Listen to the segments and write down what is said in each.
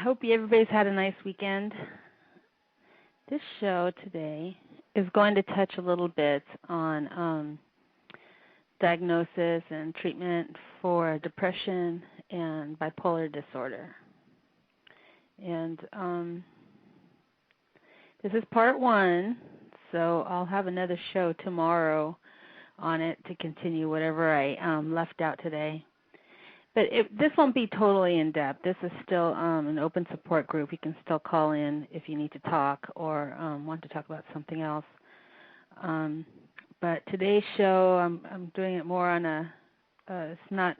Hope everybody's had a nice weekend. This show today is going to touch a little bit on diagnosis and treatment for depression and bipolar disorder. And this is part one, so I'll have another show tomorrow on it to continue whatever I left out today. But this won't be totally in-depth. This is still an open support group. You can still call in if you need to talk or want to talk about something else. But today's show, I'm doing it more on it's not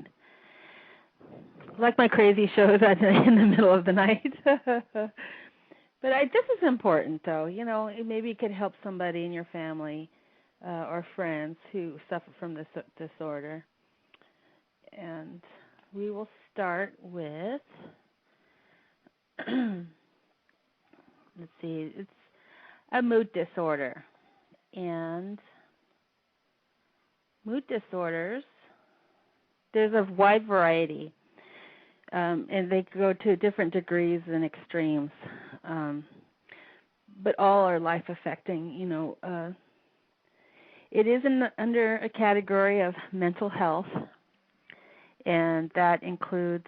like my crazy shows in the middle of the night. But this is important, though. You know, maybe it could help somebody in your family or friends who suffer from this disorder. And we will start with, let's see, it's a mood disorder. And mood disorders, there's a wide variety, and they go to different degrees and extremes, but all are life-affecting. You know, it is under a category of mental health, and that includes,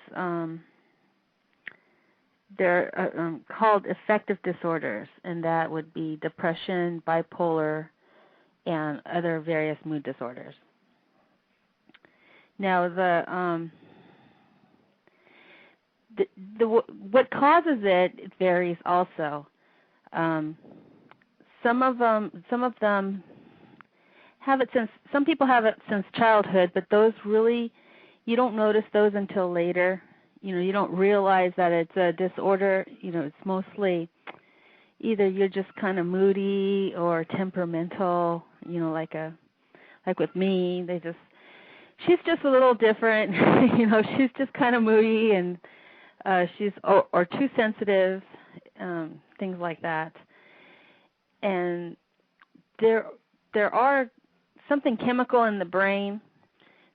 they're called affective disorders, and that would be depression, bipolar, and other various mood disorders. Now, what causes it varies also. Some of them have it some people have it since childhood, but those really, you don't notice those until later. You know, you don't realize that it's a disorder. You know, it's mostly either you're just kind of moody or temperamental. You know, like with me, she's just a little different. You know, she's just kind of moody and she's or too sensitive, things like that. And there are something chemical in the brain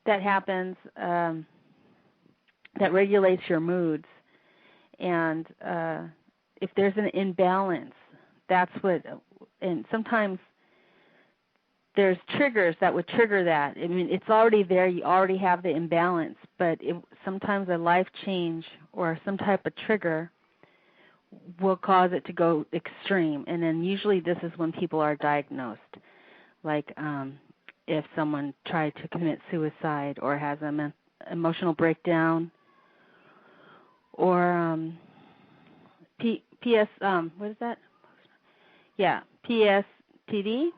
that happens that regulates your moods, and if there's an imbalance, that's what. And sometimes there's triggers that would trigger that. I mean, it's already there. You already have the imbalance, but sometimes a life change or some type of trigger will cause it to go extreme. And then usually this is when people are diagnosed, like if someone tried to commit suicide or has an emotional breakdown, or what is that? Yeah, PSTD.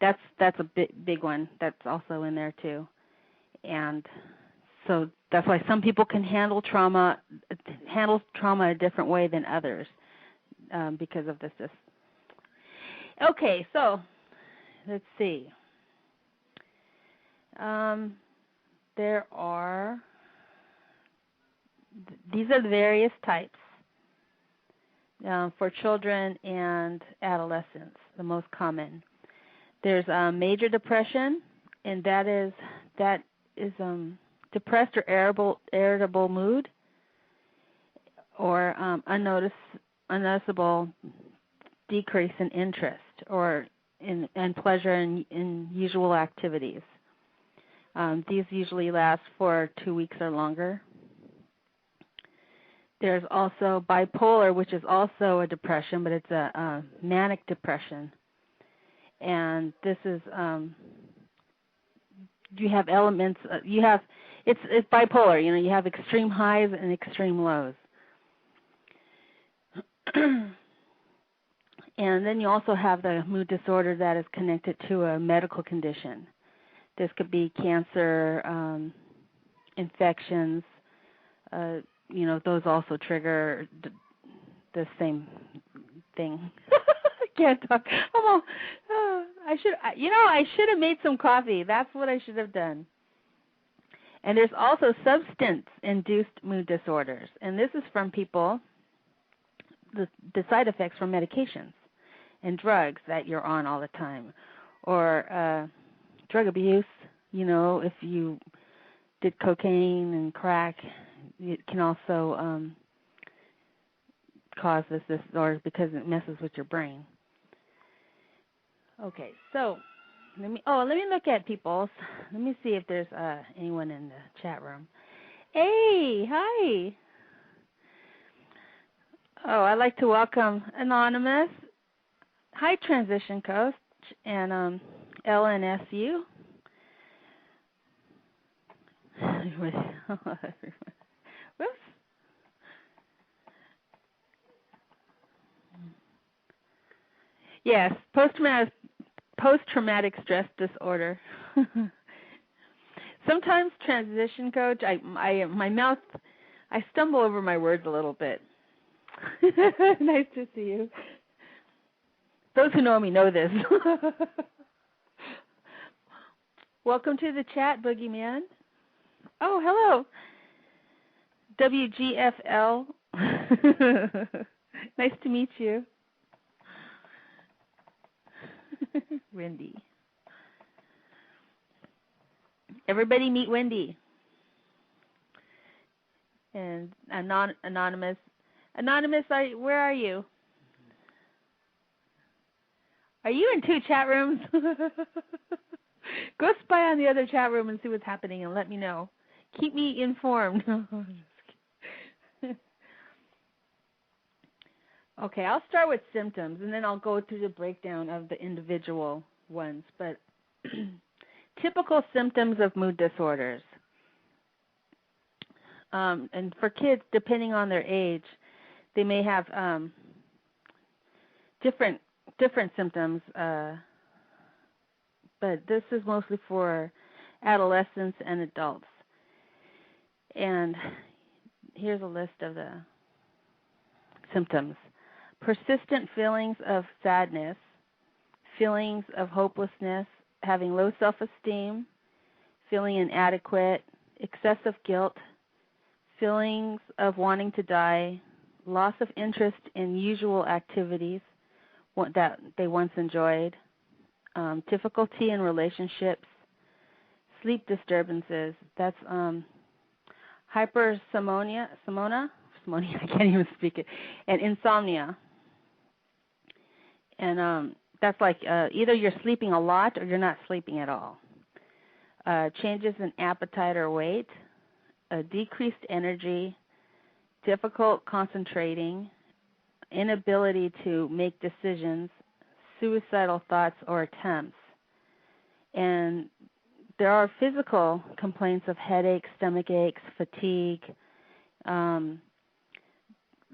That's a big one. That's also in there too, and so that's why some people can handle trauma a different way than others because of this. Okay, so let's see. These are the various types for children and adolescents, the most common. There's major depression, and that is depressed or irritable mood, or unnoticeable decrease in interest or in pleasure in usual activities. These usually last for 2 weeks or longer. There's also bipolar, which is also a depression, but it's a manic depression. And this is, you have elements, it's bipolar, you know, you have extreme highs and extreme lows. And then you also have the mood disorder that is connected to a medical condition. This could be cancer, infections, you know, those also trigger the same thing. I can't talk. I should have made some coffee. That's what I should have done. And there's also substance-induced mood disorders, and this is from people, the side effects from medications and drugs that you're on all the time, or drug abuse. You know, if you did cocaine and crack, it can also cause this disorder because it messes with your brain. Okay, so let me look at people. Let me see if there's anyone in the chat room. Hey, hi. Oh, I'd like to welcome Anonymous. Hi, Transition Coach and LNSU. Whoops. Yes, post-traumatic stress disorder. Sometimes, Transition Coach, my mouth, I stumble over my words a little bit. Nice to see you. Those who know me know this. Welcome to the chat, Boogeyman. Oh, hello. WGFL. Nice to meet you. Wendy. Everybody meet Wendy. And Anonymous. Anonymous, where are you? Are you in 2 chat rooms? Go spy on the other chat room and see what's happening and let me know. Keep me informed. Okay, I'll start with symptoms, and then I'll go through the breakdown of the individual ones. But typical symptoms of mood disorders. And for kids, depending on their age, they may have different symptoms, but this is mostly for adolescents and adults. And here's a list of the symptoms. Persistent feelings of sadness, feelings of hopelessness, having low self-esteem, feeling inadequate, excessive guilt, feelings of wanting to die, loss of interest in usual activities that they once enjoyed, difficulty in relationships, sleep disturbances. That's hypersomnia, I can't even speak it, and insomnia. And that's like either you're sleeping a lot or you're not sleeping at all. Changes in appetite or weight, decreased energy, difficult concentrating, inability to make decisions, suicidal thoughts or attempts. And there are physical complaints of headaches, stomach aches, fatigue,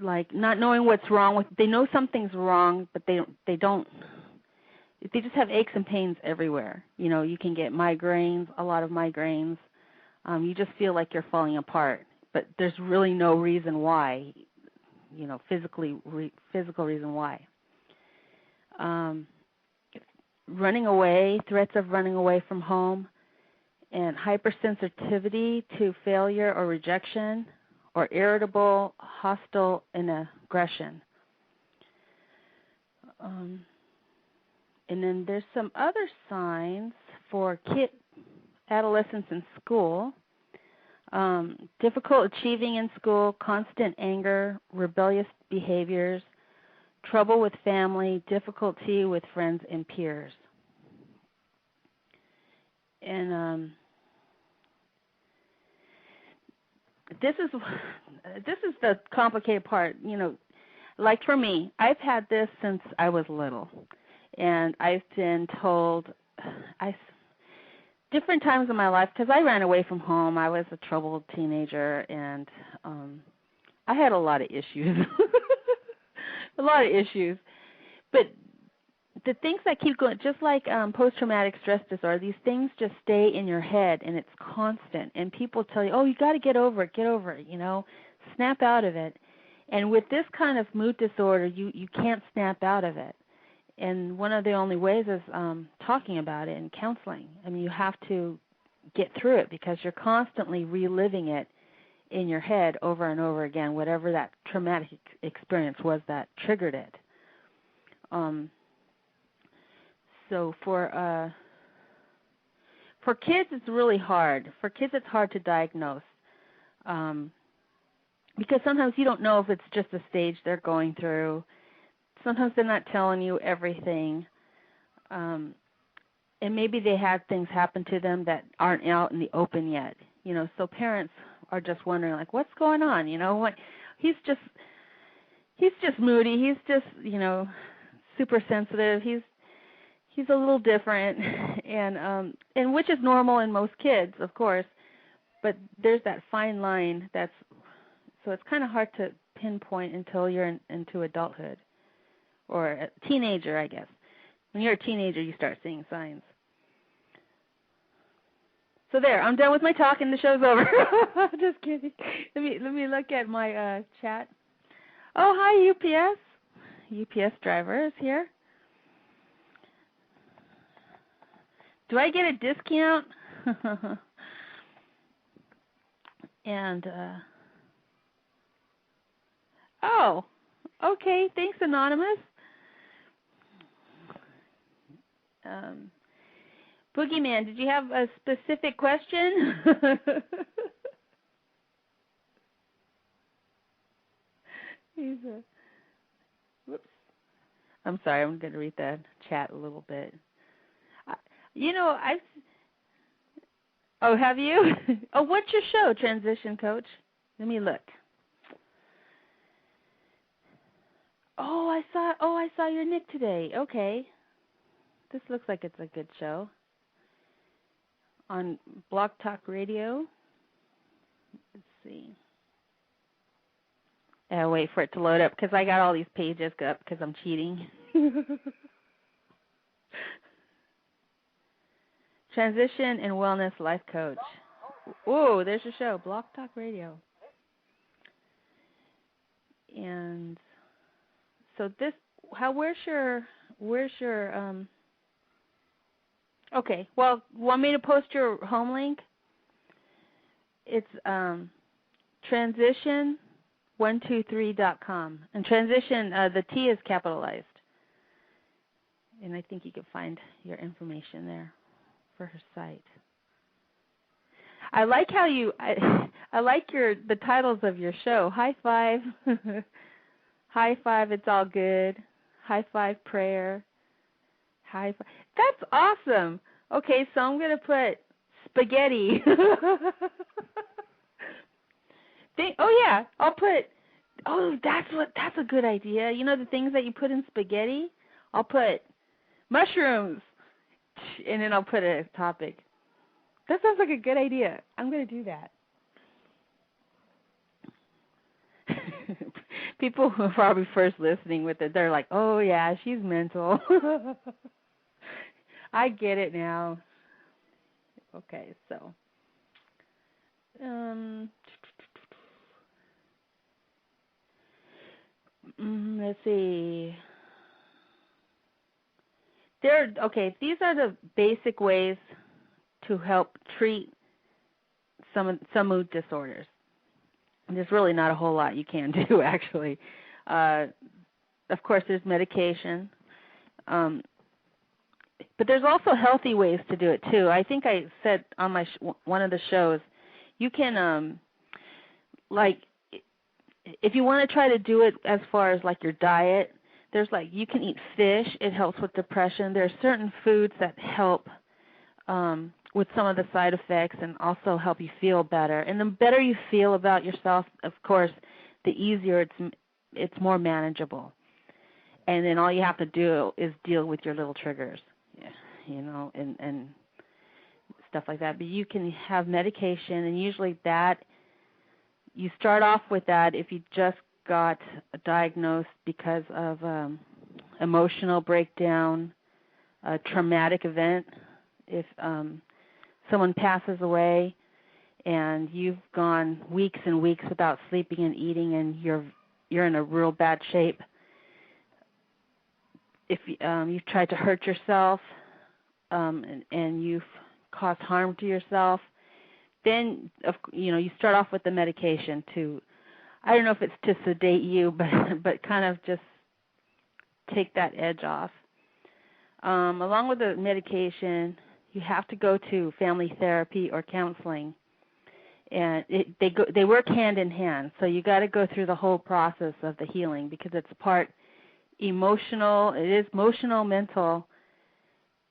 like not knowing what's wrong they know something's wrong, but they just have aches and pains everywhere. You know, you can get migraines, a lot of migraines. You just feel like you're falling apart, but there's really no reason why, you know, physical reason why. Running away, threats of running away from home, and hypersensitivity to failure or rejection, or irritable, hostile, and aggression. And then there's some other signs for adolescents in school. Difficult achieving in school, constant anger, rebellious behaviors, trouble with family, difficulty with friends and peers. And this is the complicated part. You know, like for me, I've had this since I was little, and I've been told different times in my life, because I ran away from home. I was a troubled teenager, and I had a lot of issues. A lot of issues. But the things that keep going, just like post-traumatic stress disorder, these things just stay in your head, and it's constant. And people tell you, oh, you got to get over it, you know, snap out of it. And with this kind of mood disorder, you can't snap out of it. And one of the only ways is talking about it and counseling. I mean, you have to get through it because you're constantly reliving it in your head over and over again, whatever that traumatic experience was that triggered it. So for kids, it's really hard. For kids, it's hard to diagnose. because sometimes you don't know if it's just a stage they're going through. Sometimes they're not telling you everything. And maybe they had things happen to them that aren't out in the open yet. So parents are just wondering, like, what's going on? What he's just moody. He's just, super sensitive. He's a little different, and which is normal in most kids, of course. But there's that fine line so it's kind of hard to pinpoint until you're into adulthood or a teenager, I guess. When you're a teenager, you start seeing signs. So there, I'm done with my talk and the show's over. Just kidding. Let me look at my chat. Oh, hi, UPS. UPS driver is here. Do I get a discount? And, oh, okay. Thanks, Anonymous. Boogeyman, did you have a specific question? Whoops. I'm sorry. I'm going to read the chat a little bit. Oh, have you? Oh, what's your show, Transition Coach? Let me look. Oh, I saw your nick today. Okay. This looks like it's a good show. On Blog Talk Radio. Let's see. I'll wait for it to load up because I got all these pages up because I'm cheating. Transition and Wellness Life Coach. Whoa, there's your show, Blog Talk Radio. And so where's your okay, well, want me to post your home link? It's transition123.com. And transition, the T is capitalized. And I think you can find your information there for her site. I like how I like the titles of your show. High Five. High Five, It's All Good. High Five Prayer. High Five. That's awesome. Okay, so I'm going to put spaghetti. That's a good idea. The things that you put in spaghetti? I'll put mushrooms, and then I'll put a topic. That sounds like a good idea. I'm going to do that. People who are probably first listening with it, they're like, oh, yeah, she's mental. I get it now. Okay, so. Let's see. These are the basic ways to help treat some mood disorders. There's really not a whole lot you can do, actually. Of course, there's medication. But there's also healthy ways to do it, too. I think I said on my one of the shows, you can, if you want to try to do it as far as, your diet, there's, you can eat fish. It helps with depression. There are certain foods that help with some of the side effects and also help you feel better. And the better you feel about yourself, of course, the easier it's more manageable. And then all you have to do is deal with your little triggers, and stuff like that. But you can have medication, and usually you start off with that if you just got diagnosed because of emotional breakdown, a traumatic event. If someone passes away and you've gone weeks and weeks without sleeping and eating, and you're in a real bad shape. If you've tried to hurt yourself and you've caused harm to yourself, then you start off with the medication to, I don't know if it's to sedate you, but kind of just take that edge off. Along with the medication, you have to go to family therapy or counseling. And they work hand in hand. So you got to go through the whole process of the healing because it's part emotional. It is emotional, mental,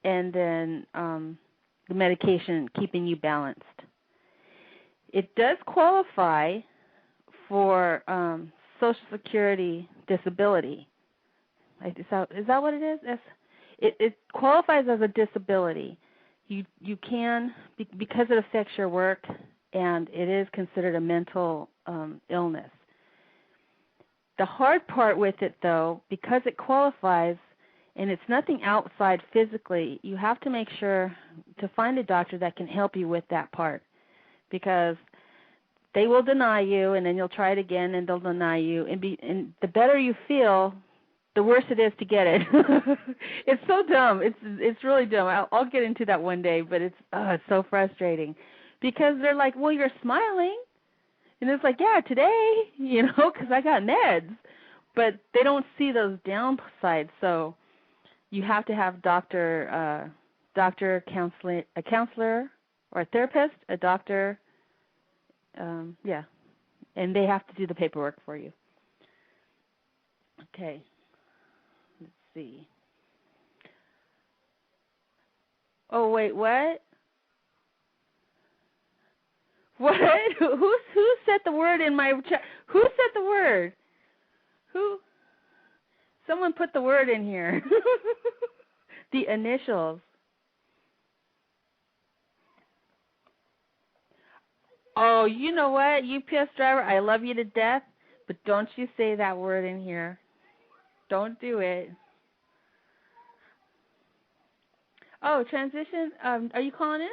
and then the medication keeping you balanced. It does qualify for Social Security disability. Is that what it is? It qualifies as a disability. You can, because it affects your work, and it is considered a mental illness. The hard part with it, though, because it qualifies and it's nothing outside physically, you have to make sure to find a doctor that can help you with that part, because they will deny you, and then you'll try it again, and they'll deny you. And the better you feel, the worse it is to get it. It's so dumb. It's really dumb. I'll get into that one day, but it's so frustrating because they're like, well, you're smiling. And it's like, yeah, today, because I got meds. But they don't see those downsides. So you have to have a counselor, or a therapist, a doctor, and they have to do the paperwork for you. Okay, let's see. Oh, wait, what? What? Who said the word in my chat? Who said the word? Who? Someone put the word in here. The initials. Oh, you know what, UPS driver, I love you to death, but don't you say that word in here. Don't do it. Oh, transition. Are you calling in?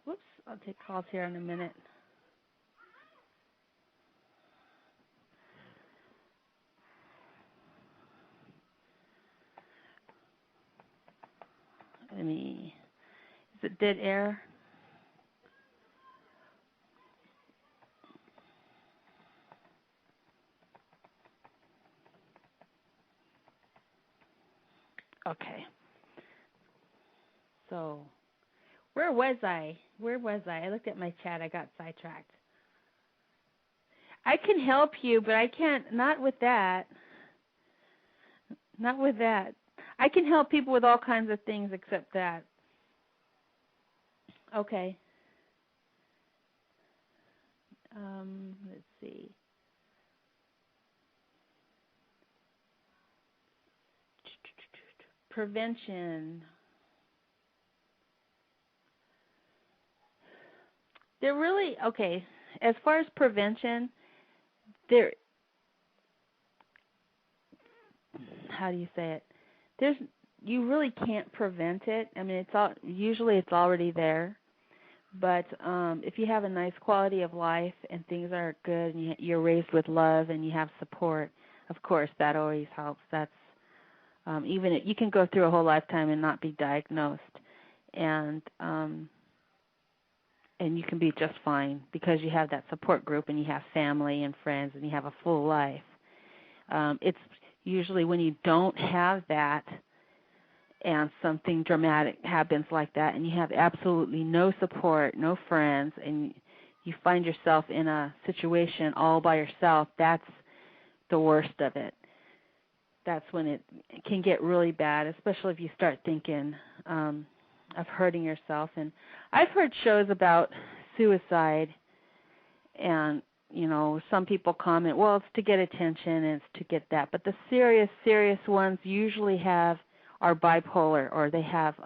Whoops, I'll take calls here in a minute. Is it dead air? Okay. So, where was I? I looked at my chat. I got sidetracked. I can help you, but I can't, not with that. Not with that. I can help people with all kinds of things except that. Okay. Let's see. Prevention. They're really, okay, as far as prevention, how do you say it? You really can't prevent it. I mean, usually it's already there. But if you have a nice quality of life and things are good and you're raised with love and you have support, of course, that always helps. That's even you can go through a whole lifetime and not be diagnosed, and you can be just fine because you have that support group and you have family and friends and you have a full life. It's usually when you don't have that and something dramatic happens like that and you have absolutely no support, no friends, and you find yourself in a situation all by yourself, that's the worst of it. That's when it can get really bad, especially if you start thinking of hurting yourself. And I've heard shows about suicide, and, some people comment, well, it's to get attention and it's to get that. But the serious, serious ones usually are bipolar, or they have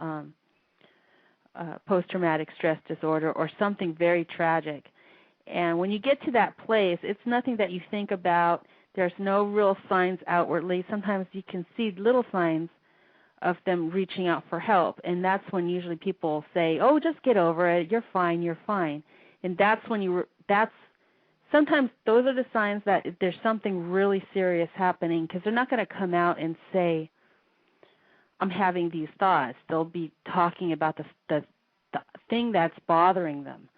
post-traumatic stress disorder or something very tragic. And when you get to that place, it's nothing that you think about. There's no real signs outwardly. Sometimes you can see little signs of them reaching out for help, and that's when usually people say, oh, just get over it, you're fine. And that's when sometimes those are the signs that there's something really serious happening, because they're not going to come out and say, I'm having these thoughts. They'll be talking about the thing that's bothering them.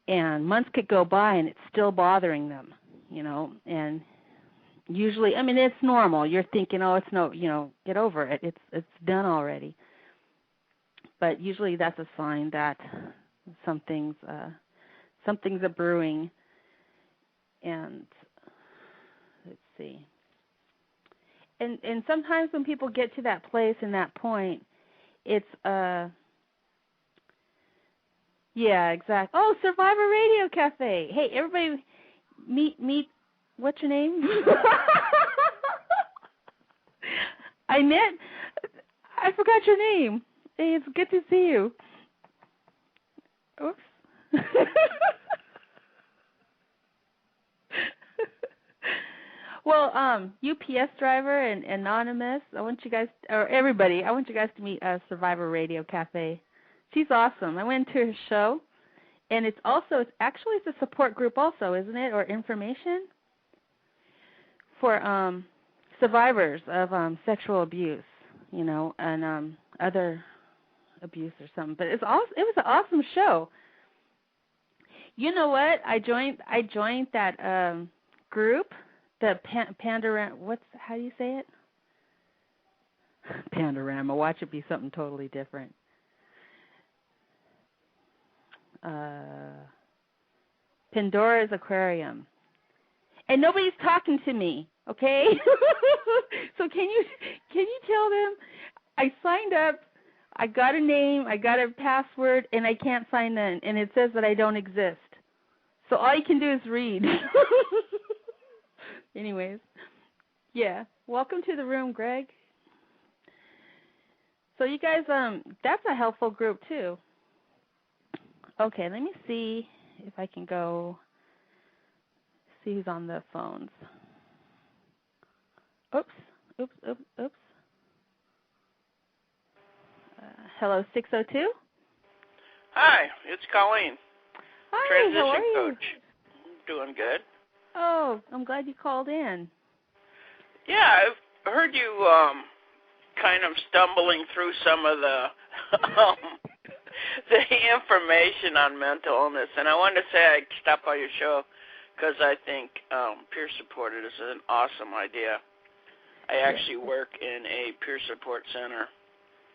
And months could go by and it's still bothering them, and usually, it's normal. You're thinking, oh, it's get over it. It's done already. But usually that's a sign that something's something's a brewing. And let's see. And sometimes when people get to that place and that point, it's yeah, exactly. Oh, Survivor Radio Cafe. Hey, everybody, meet. What's your name? I forgot your name. Hey, it's good to see you. Oops. Well, UPS driver and Anonymous, I want you guys, or everybody, I want you guys to meet Survivor Radio Cafe. She's awesome. I went to her show, and it's a support group also, isn't it, or information for survivors of sexual abuse, and other abuse or something. But it was an awesome show. You know what? I joined that group. The Pandorama, how do you say it? Pandorama. Watch it be something totally different. Pandora's Aquarium. And nobody's talking to me, okay? So can you tell them I signed up, I got a name, I got a password, and I can't sign in, and it says that I don't exist. So all you can do is read. Anyways, yeah. Welcome to the room, Greg. So you guys, that's a helpful group too. Okay, let me see if I can go see who's on the phones. Oops. Hello, 602? Hi, it's Colleen. Hi, Transition how are you? coach. Doing good. Oh, I'm glad you called in. Yeah, I've heard you kind of stumbling through some of the the information on mental illness, and I wanted to say I'd stop by your show because I think peer support is an awesome idea. I actually work in a peer support center.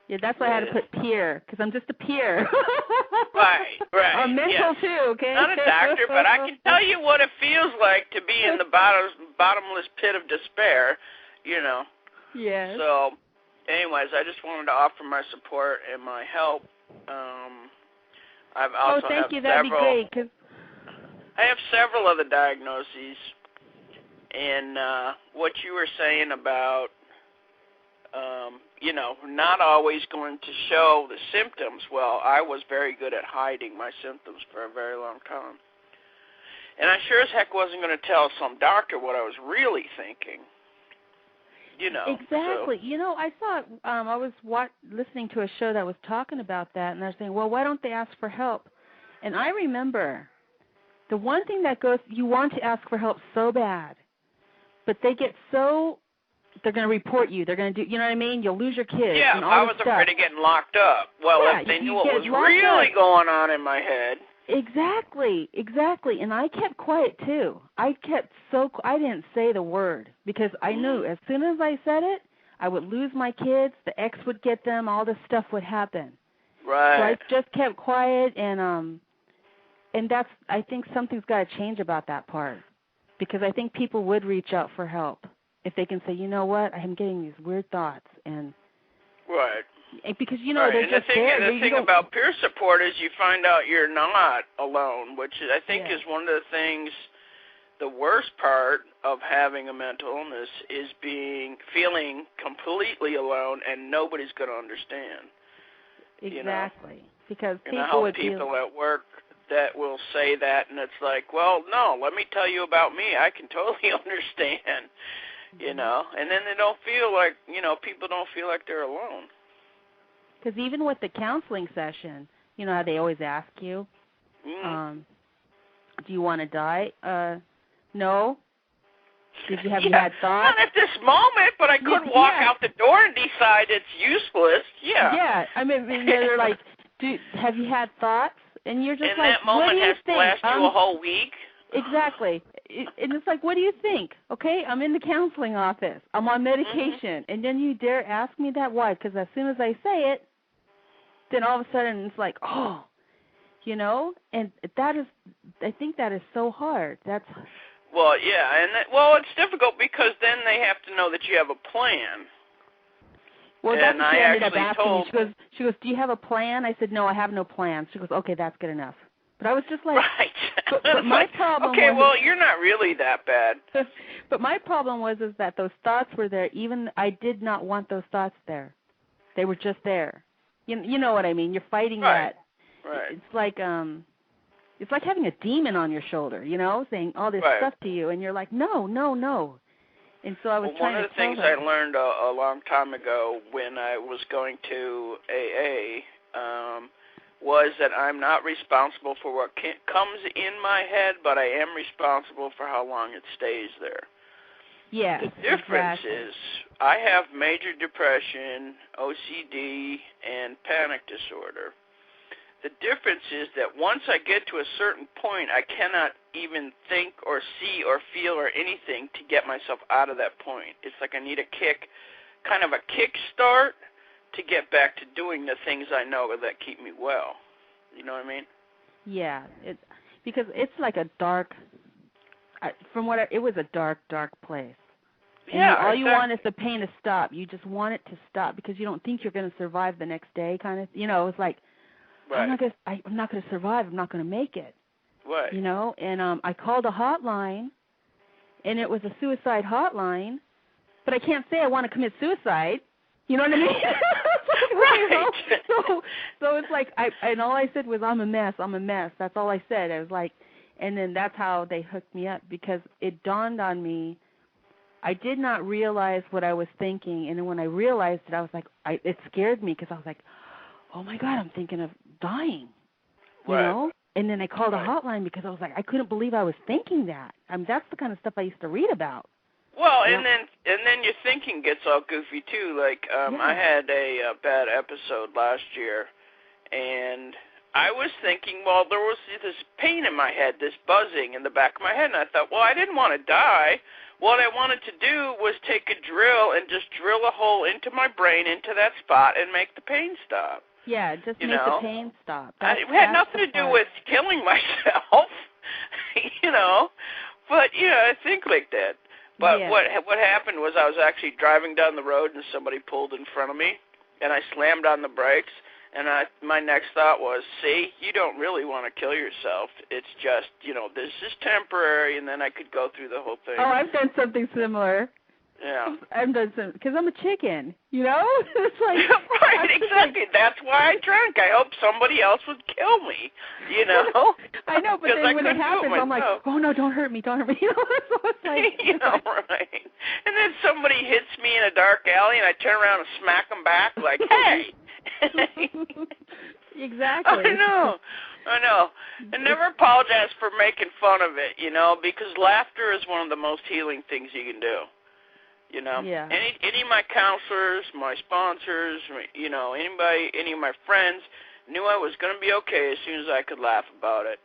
Yeah, that's why I had to put peer, because I'm just a peer. Right. I'm mental too, okay? Not a doctor, but I can tell you what it feels like to be in the bottomless pit of despair, Yes. So, anyways, I just wanted to offer my support and my help. I've also thank you. That'd be great. Cause I have several other diagnoses, and what you were saying about not always going to show the symptoms. Well, I was very good at hiding my symptoms for a very long time. And I sure as heck wasn't going to tell some doctor what I was really thinking. Exactly. So. I thought I was listening to a show that was talking about that, and they're saying, well, why don't they ask for help? And I remember the one thing that goes, you want to ask for help so bad, but they get so... They're going to report you. They're going to do, you know what I mean? You'll lose your kids. Yeah, and all I was this afraid stuff. of getting locked up. Well, yeah, if they knew what was really going on in my head. Exactly. And I kept quiet too. I didn't say the word because I knew as soon as I said it, I would lose my kids, the ex would get them, all this stuff would happen. Right. So I just kept quiet, and that's, I think something's got to change about that part, because I think people would reach out for help. If they can say, you know what, I'm getting these weird thoughts, and right, because right. they're and just the thing about peer support is you find out you're not alone, which I think is one of the things. The worst part of having a mental illness is feeling completely alone, and nobody's going to understand. Exactly, because I help people at work that will say that, and it's like, well, no, let me tell you about me. I can totally understand. And then they don't feel like, people don't feel like they're alone. Because even with the counseling session, how they always ask you, do you want to die? No. Have you had thoughts? Not at this moment, but I could walk out the door and decide it's useless. Yeah. Yeah. I mean, they're like, have you had thoughts? And you're just that moment has to last you a whole week. Exactly. And it's like, what do you think? Okay, I'm in the counseling office. I'm on medication. And then you dare ask me that? Why? Because as soon as I say it, then all of a sudden it's like, you know? And that is, I think that is so hard. That's... Well, yeah, and it's difficult because then they have to know that you have a plan. Well, that's and what she I ended up actually asking me. She goes, do you have a plan? I said, no, I have no plan. She goes, okay, that's good enough. But I was just like... Right. But my problem okay, was... well, you're not really that bad. But my problem was that those thoughts were there. Even I did not want those thoughts there. They were just there. You know what I mean? You're fighting right. that. Right. It's like having a demon on your shoulder, you know, saying all this right. stuff to you, and you're like, no, no, no. And so I was trying to tell her. One of the things I learned a long time ago when I was going to AA was that I'm not responsible for what comes in my head, but I am responsible for how long it stays there. Yes, the difference is I have major depression, OCD, and panic disorder. The difference is that once I get to a certain point, I cannot even think or see or feel or anything to get myself out of that point. It's like I need a kick, kind of a kick start to get back to doing the things I know that keep me well. You know what I mean? Yeah, because it's like a dark, it was a dark, dark place. And yeah, all you want is the pain to stop. You just want it to stop because you don't think you're going to survive the next day, kind of. You know, it's like, right. I'm not going to survive. I'm not going to make it. Right. You know, and I called a hotline, and it was a suicide hotline, but I can't say I want to commit suicide. You know what I mean? Right. So it's like, and all I said was, I'm a mess. I'm a mess. That's all I said. I was like, and then that's how they hooked me up because it dawned on me. I did not realize what I was thinking, and then when I realized it, I was like, it scared me because I was like, oh my God, I'm thinking of dying, you know? And then I called a hotline because I was like, I couldn't believe I was thinking that. I mean, that's the kind of stuff I used to read about. Well, and then your thinking gets all goofy too. Like I had a bad episode last year, and I was thinking, well, there was this pain in my head, this buzzing in the back of my head, and I thought, well, I didn't want to die. What I wanted to do was take a drill and just drill a hole into my brain, into that spot, and make the pain stop. Yeah, just make the pain stop. It had nothing to do with killing myself, you know. But, I think like that. But what happened was I was actually driving down the road, and somebody pulled in front of me, and I slammed on the brakes. And my next thought was, see, you don't really want to kill yourself. It's just, this is temporary, and then I could go through the whole thing. Oh, I've done something similar. Yeah. I've done something, because I'm a chicken, you know? It's like, right, exactly. That's why I drank. I hope somebody else would kill me, you know? I know, but then when it happens, I'm like, oh, no, don't hurt me, don't hurt me. So it's like, right. And then somebody hits me in a dark alley, and I turn around and smack them back like, hey! Exactly. I know. And never apologize for making fun of it, because laughter is one of the most healing things you can do. Yeah. Any of my counselors, my sponsors, anybody, any of my friends knew I was going to be okay as soon as I could laugh about it.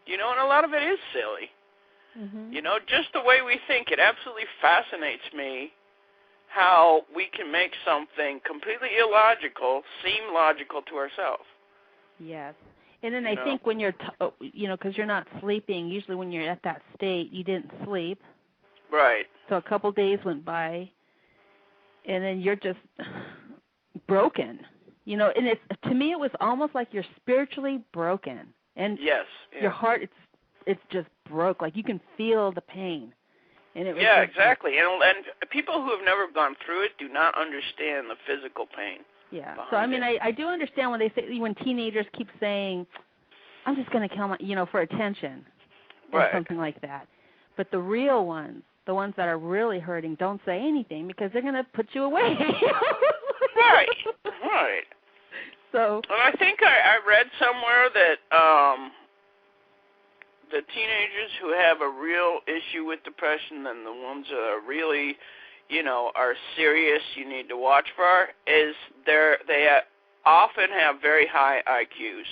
And a lot of it is silly. Mm-hmm. Just the way we think. It absolutely fascinates me how we can make something completely illogical seem logical to ourselves. Yes. And then I think when you're, because you're not sleeping, usually when you're at that state, you didn't sleep. Right. So a couple days went by, and then you're just broken. And to me, it was almost like you're spiritually broken. And yes. Your heart, it's just broke. Like you can feel the pain. And it was exactly. And people who have never gone through it do not understand the physical pain. Yeah. So, I mean, I do understand when teenagers keep saying, I'm just going to kill for attention or something like that. But the real ones, the ones that are really hurting, don't say anything because they're going to put you away. Right. So. And I think I read somewhere that the teenagers who have a real issue with depression and the ones that are really, are serious, you need to watch for, is they often have very high IQs.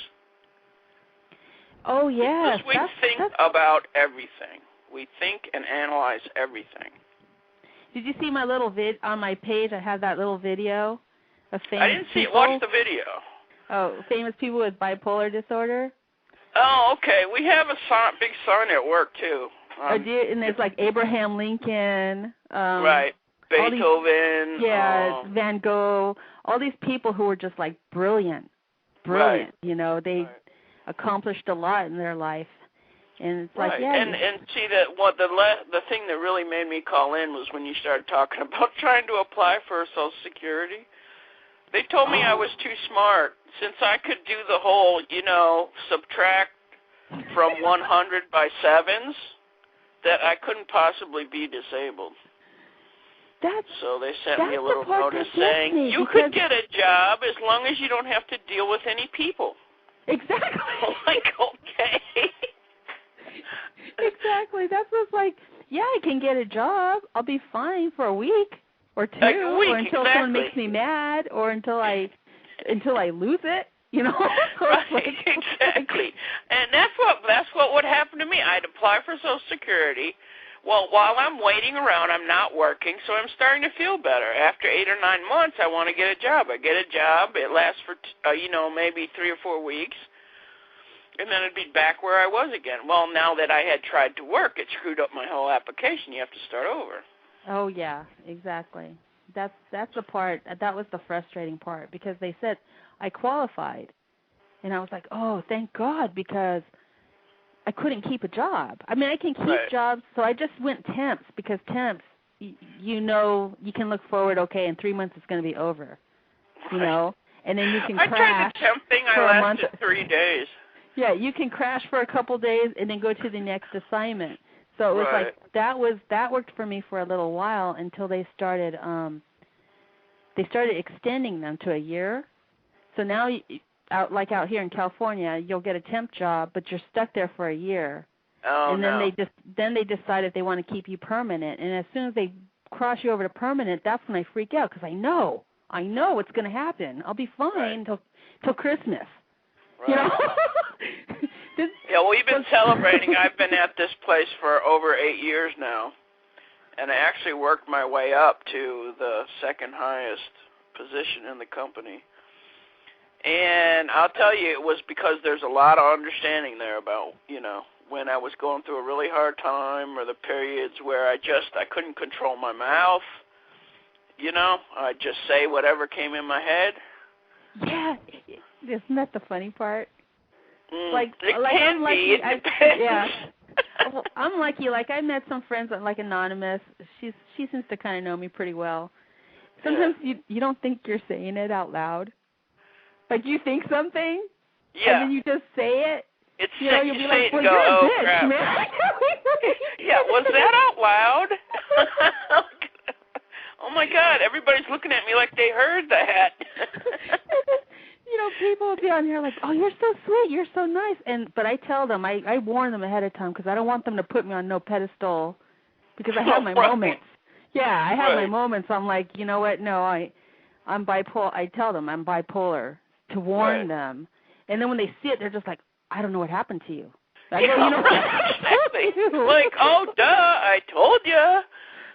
Oh, yes. Because we think about everything. We think and analyze everything. Did you see my little on my page? I have that little video of famous I didn't see people. it. Watch the video. Oh, famous people with bipolar disorder. Oh, okay. We have a big sign at work, too. And there's like Abraham Lincoln. Right. Beethoven. Van Gogh. All these people who were just like brilliant. Right. You know, they accomplished a lot in their life. And it's like, And see, the thing that really made me call in was when you started talking about trying to apply for Social Security. They told me I was too smart. Since I could do the whole, subtract from 100 by sevens, that I couldn't possibly be disabled. So they sent me a little notice saying, you could get a job as long as you don't have to deal with any people. Exactly. I'm like, okay. Exactly. That's what's like, I can get a job. I'll be fine for a week or two, or until someone makes me mad, or until I lose it. Right, exactly. And that's what would happen to me. I'd apply for Social Security. Well, while I'm waiting around, I'm not working, so I'm starting to feel better. After 8 or 9 months, I want to get a job. I get a job. It lasts for, maybe 3 or 4 weeks, and then it'd be back where I was again. Well, now that I had tried to work, it screwed up my whole application. You have to start over. Oh, yeah, exactly. That's the part. That was the frustrating part, because they said I qualified, and I was like, oh, thank God, because I couldn't keep a job. I mean, I can keep jobs, so I just went temps, because temps, you can look forward, okay, in 3 months it's going to be over, and then you can crash. I tried the temp thing, I lasted 3 days. Yeah, you can crash for a couple days and then go to the next assignment. So it was like that worked for me for a little while until they started extending them to a year. So now out here in California, you'll get a temp job, but you're stuck there for a year. Oh, and then they decide if they want to keep you permanent. And as soon as they cross you over to permanent, that's when I freak out, because I know what's going to happen. I'll be fine till Christmas. Right. We've been celebrating. I've been at this place for over 8 years now, and I actually worked my way up to the second highest position in the company. And I'll tell you, it was because there's a lot of understanding there about, when I was going through a really hard time, or the periods where I couldn't control my mouth. I'd just say whatever came in my head. Yeah. Isn't that the funny part? I'm lucky. I'm lucky. Like, I met some friends like Anonymous. She seems to kind of know me pretty well. Sometimes you don't think you're saying it out loud. Like, you think something, and then you just say it. It's you'll be like, well, go, you're a oh, bitch, crap. man. Yeah, was that out loud? Oh, my God, everybody's looking at me like they heard that. People will be on here like, oh, you're so sweet, you're so nice. But I tell them, I warn them ahead of time, because I don't want them to put me on no pedestal, because I have my moments. Yeah, I have my moments. I'm like, you know what, no, I'm bipolar. I tell them I'm bipolar to warn them. And then when they see it, they're just like, I don't know what happened to you. I go, exactly. Like, oh, duh, I told you.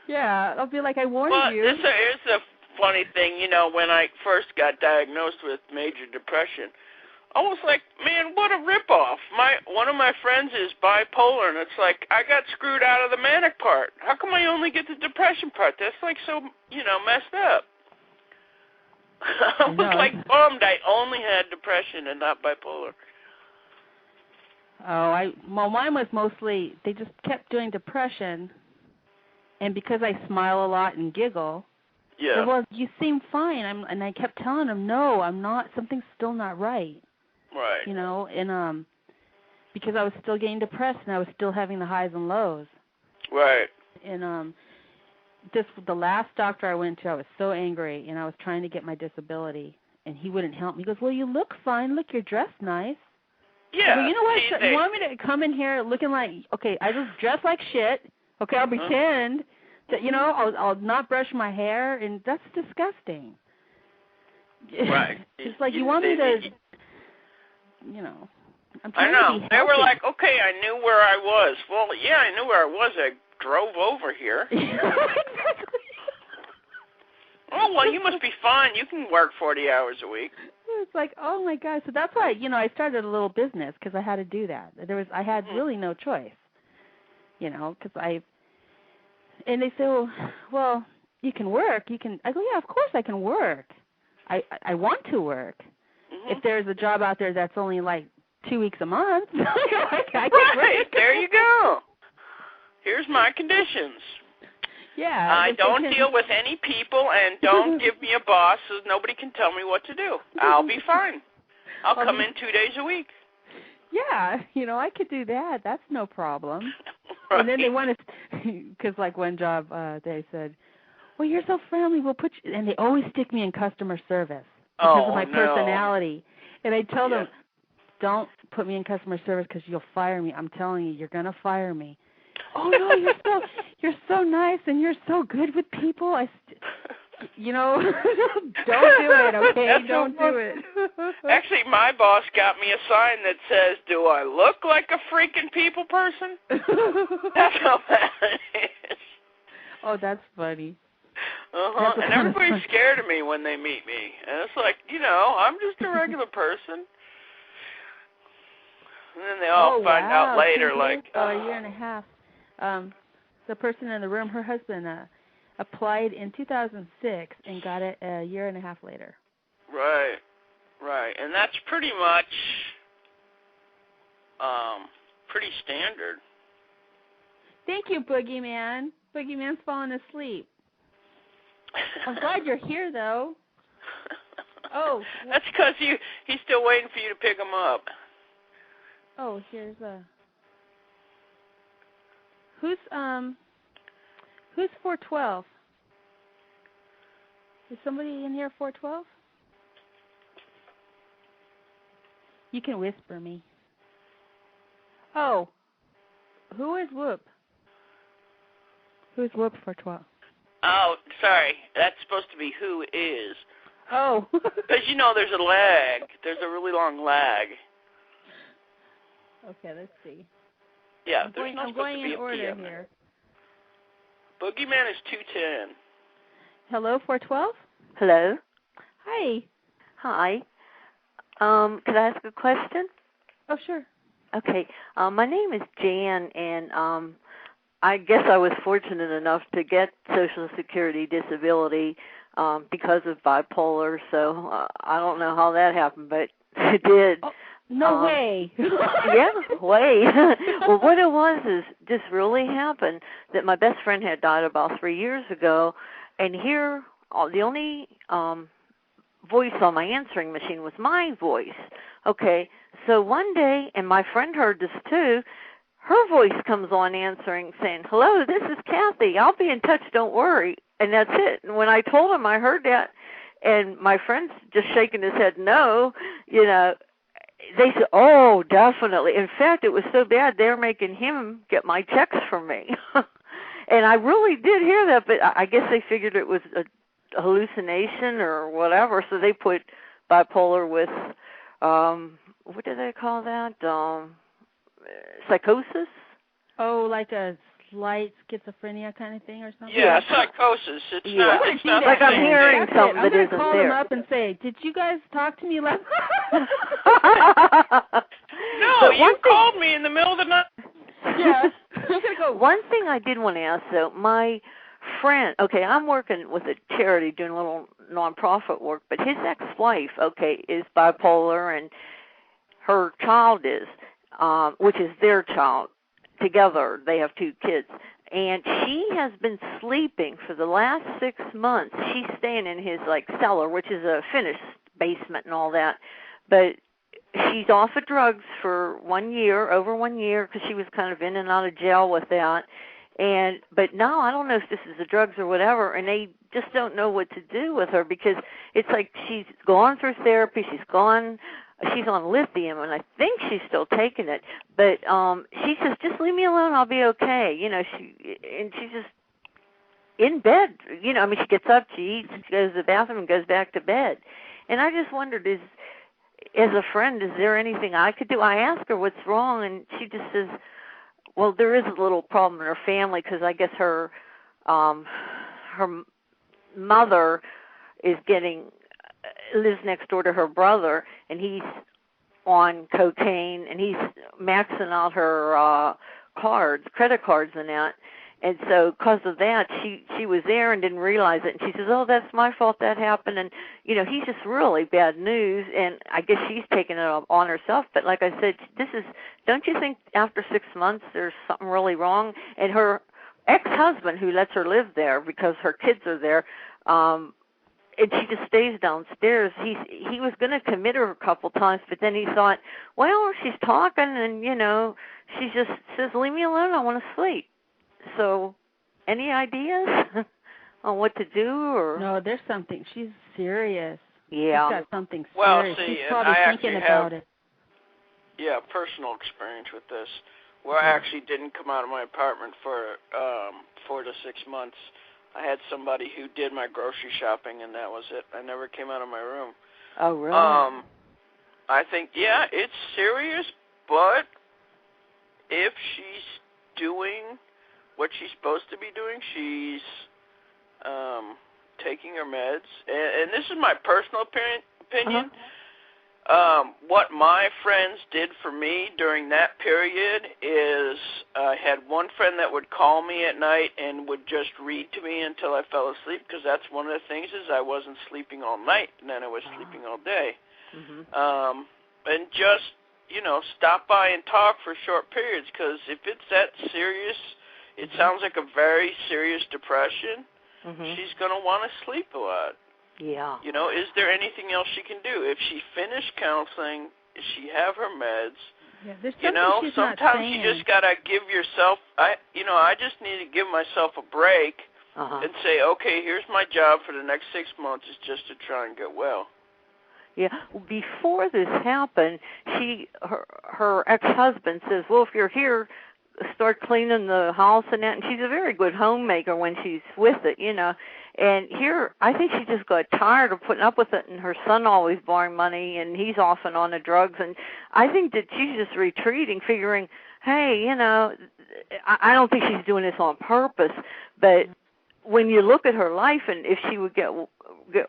Yeah, I'll be like, I warned you. Here's the funny thing, when I first got diagnosed with major depression, I was like, man, what a ripoff. One of my friends is bipolar, and it's like, I got screwed out of the manic part. How come I only get the depression part? That's like so, messed up. I was like bummed I only had depression and not bipolar. Well, mine was mostly, they just kept doing depression, and because I smile a lot and giggle, well, you seem fine. And I kept telling them, no, I'm not. Something's still not right. Right. And because I was still getting depressed and I was still having the highs and lows. Right. And the last doctor I went to, I was so angry, and I was trying to get my disability, and he wouldn't help me. He goes, well, you look fine. Look, you're dressed nice. Yeah. Well, you know what? You want me to come in here looking like, okay, I just dress like shit. Okay, I'll pretend that, I'll not brush my hair, and that's disgusting. Right. It's like you want me to, I'm trying to be healthy. They were like, okay, I knew where I was. Well, yeah, I knew where I was. I drove over here. Exactly. Oh, well, you must be fine. You can work 40 hours a week. It's like, oh my gosh. So that's why, I started a little business because I had to do that. I had really no choice, because and they say, well, you can work. I go, yeah, of course I can work. I want to work. If there's a job out there that's only like 2 weeks a month, I can work. There you go. Here's my conditions. Yeah. I don't deal with any people, and don't give me a boss so nobody can tell me what to do. I'll be fine. I'll come in 2 days a week. Yeah, I could do that. That's no problem. Right. And then they wanted, because like one job, they said, well, you're so friendly, we'll put you, and they always stick me in customer service because of my personality. And I tell them, don't put me in customer service because you'll fire me. I'm telling you, you're going to fire me. Oh, no, you're so nice and you're so good with people. Don't do it, okay? Don't do it. Actually, my boss got me a sign that says, do I look like a freaking people person? That's how bad it is. Oh, that's funny. And everybody's scared of me when they meet me. And it's like, I'm just a regular person. And then they all find out later, like... a year and a half. The person in the room, her husband applied in 2006 and got it a year and a half later. Right. And that's pretty much pretty standard. Thank you, Boogeyman. Boogeyman's falling asleep. I'm glad you're here, though. Oh. That's because he's still waiting for you to pick him up. Oh, here's a... Who's 412? Is somebody in here 412? You can whisper me. Oh. Who is Whoop? Who's Whoop 412? Oh, sorry. That's supposed to be who is. Oh. Because, there's a lag. There's a really long lag. Okay, let's see. Yeah, I'm going in order here. Boogeyman is 210. Hello, 412? Hello. Hi. Hi. Could I ask a question? Oh, sure. Okay. My name is Jan, and I guess I was fortunate enough to get Social Security disability because of bipolar, so I don't know how that happened, but it did. Oh, no way. Yeah, way. Well, what it was is just really happened that my best friend had died about 3 years ago, and here the only voice on my answering machine was my voice. Okay, so one day, and my friend heard this too, her voice comes on answering saying, hello, this is Kathy. I'll be in touch, don't worry. And that's it. And when I told him I heard that, and my friend's just shaking his head no, they said, oh, definitely. In fact, it was so bad they were making him get my checks from me. And I really did hear that, but I guess they figured it was a hallucination or whatever, so they put bipolar with, what do they call that? Psychosis? Oh, like a slight schizophrenia kind of thing or something? Yeah, psychosis. It's not like I'm hearing something that isn't there. I'm going to call them up and say, did you guys talk to me last night? No, you called me in the middle of the night. Yeah. One thing I did want to ask, though, my friend, okay, I'm working with a charity doing a little nonprofit work, but his ex-wife, is bipolar, and her child is, which is their child. Together, they have 2 kids, and she has been sleeping for the last 6 months. She's staying in his cellar, which is a finished basement and all that, but she's off of drugs for 1 year, over 1 year, because she was kind of in and out of jail with that. But now I don't know if this is the drugs or whatever, and they just don't know what to do with her because it's like she's gone through therapy, she's on lithium, and I think she's still taking it. But she says, just leave me alone, I'll be okay. She's just in bed. She gets up, she eats, she goes to the bathroom, and goes back to bed. And I just wondered, as a friend, is there anything I could do? I asked her what's wrong, and she just says, well, there is a little problem in her family because I guess her mother is getting lives next door to her brother, and he's on cocaine, and he's maxing out her credit cards and that. And so because of that, she was there and didn't realize it. And she says, oh, that's my fault that happened. And, he's just really bad news. And I guess she's taking it on herself. But like I said, don't you think after 6 months there's something really wrong? And her ex-husband, who lets her live there because her kids are there, and she just stays downstairs. He was going to commit her a couple times, but then he thought, well, she's talking and, she just says, leave me alone, I want to sleep. So, any ideas on what to do? Or no, there's something. She's serious. Yeah. She's got something serious. Well, see, she's probably thinking about it. Yeah, personal experience with this. Well, I actually didn't come out of my apartment for 4 to 6 months. I had somebody who did my grocery shopping, and that was it. I never came out of my room. Oh, really? I think, yeah, it's serious, but if she's doing what she's supposed to be doing, she's taking her meds. And this is my personal opinion. What my friends did for me during that period is I had one friend that would call me at night and would just read to me until I fell asleep, because that's one of the things is I wasn't sleeping all night, and then I was sleeping all day. And just, stop by and talk for short periods, because if it's that serious, it sounds like a very serious depression, she's going to want to sleep a lot. Yeah. Is there anything else she can do? If she finished counseling, if she have her meds, there's she's sometimes you just got to give yourself, I just need to give myself a break and say, okay, here's my job for the next 6 months is just to try and get well. Yeah. Before this happened, her ex-husband says, well, if you're here, start cleaning the house and that. And she's a very good homemaker when she's with it, And here, I think she just got tired of putting up with it, and her son always borrowing money, and he's off and on the drugs. And I think that she's just retreating, figuring, hey, I don't think she's doing this on purpose, but when you look at her life, and if she would get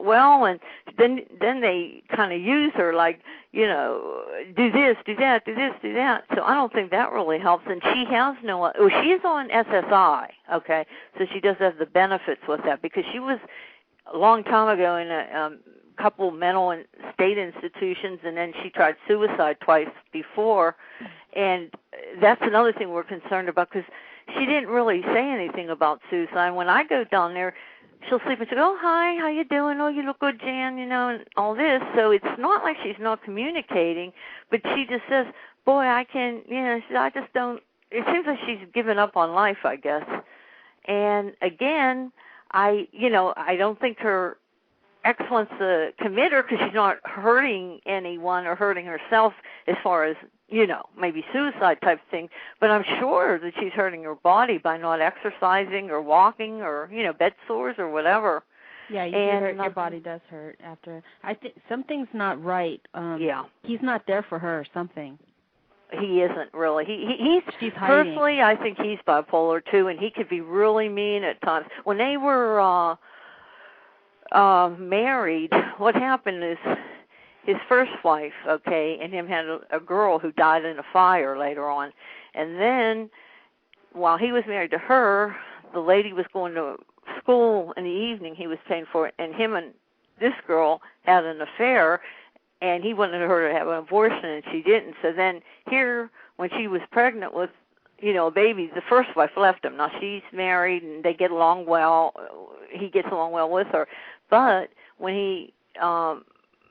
well, and then they kind of use her like, do this, do that, do this, do that. So I don't think that really helps. And she has she is on SSI, okay, so she does have the benefits with that, because she was a long time ago in a couple mental and state institutions, and then she tried suicide twice before, and that's another thing we're concerned about, because she didn't really say anything about suicide. When I go down there, she'll sleep and she'll go, oh, hi, how you doing? Oh, you look good, Jan, and all this. So it's not like she's not communicating, but she just says, boy, I just don't, it seems like she's given up on life, I guess. And again, I don't think her ex-wants to commit her because she's not hurting anyone or hurting herself as far as, maybe suicide type thing, but I'm sure that she's hurting her body by not exercising or walking or, bed sores or whatever. Yeah, your body does hurt after. I think something's not right. He's not there for her or something. He isn't really. She's personally, I think he's bipolar too, and he could be really mean at times. When they were married, what happened is his first wife, and him had a girl who died in a fire later on. And then while he was married to her, the lady was going to school in the evening. He was paying for it. And him and this girl had an affair, and he wanted her to have an abortion, and she didn't. So then here, when she was pregnant with, a baby, the first wife left him. Now she's married, and they get along well. He gets along well with her. But when he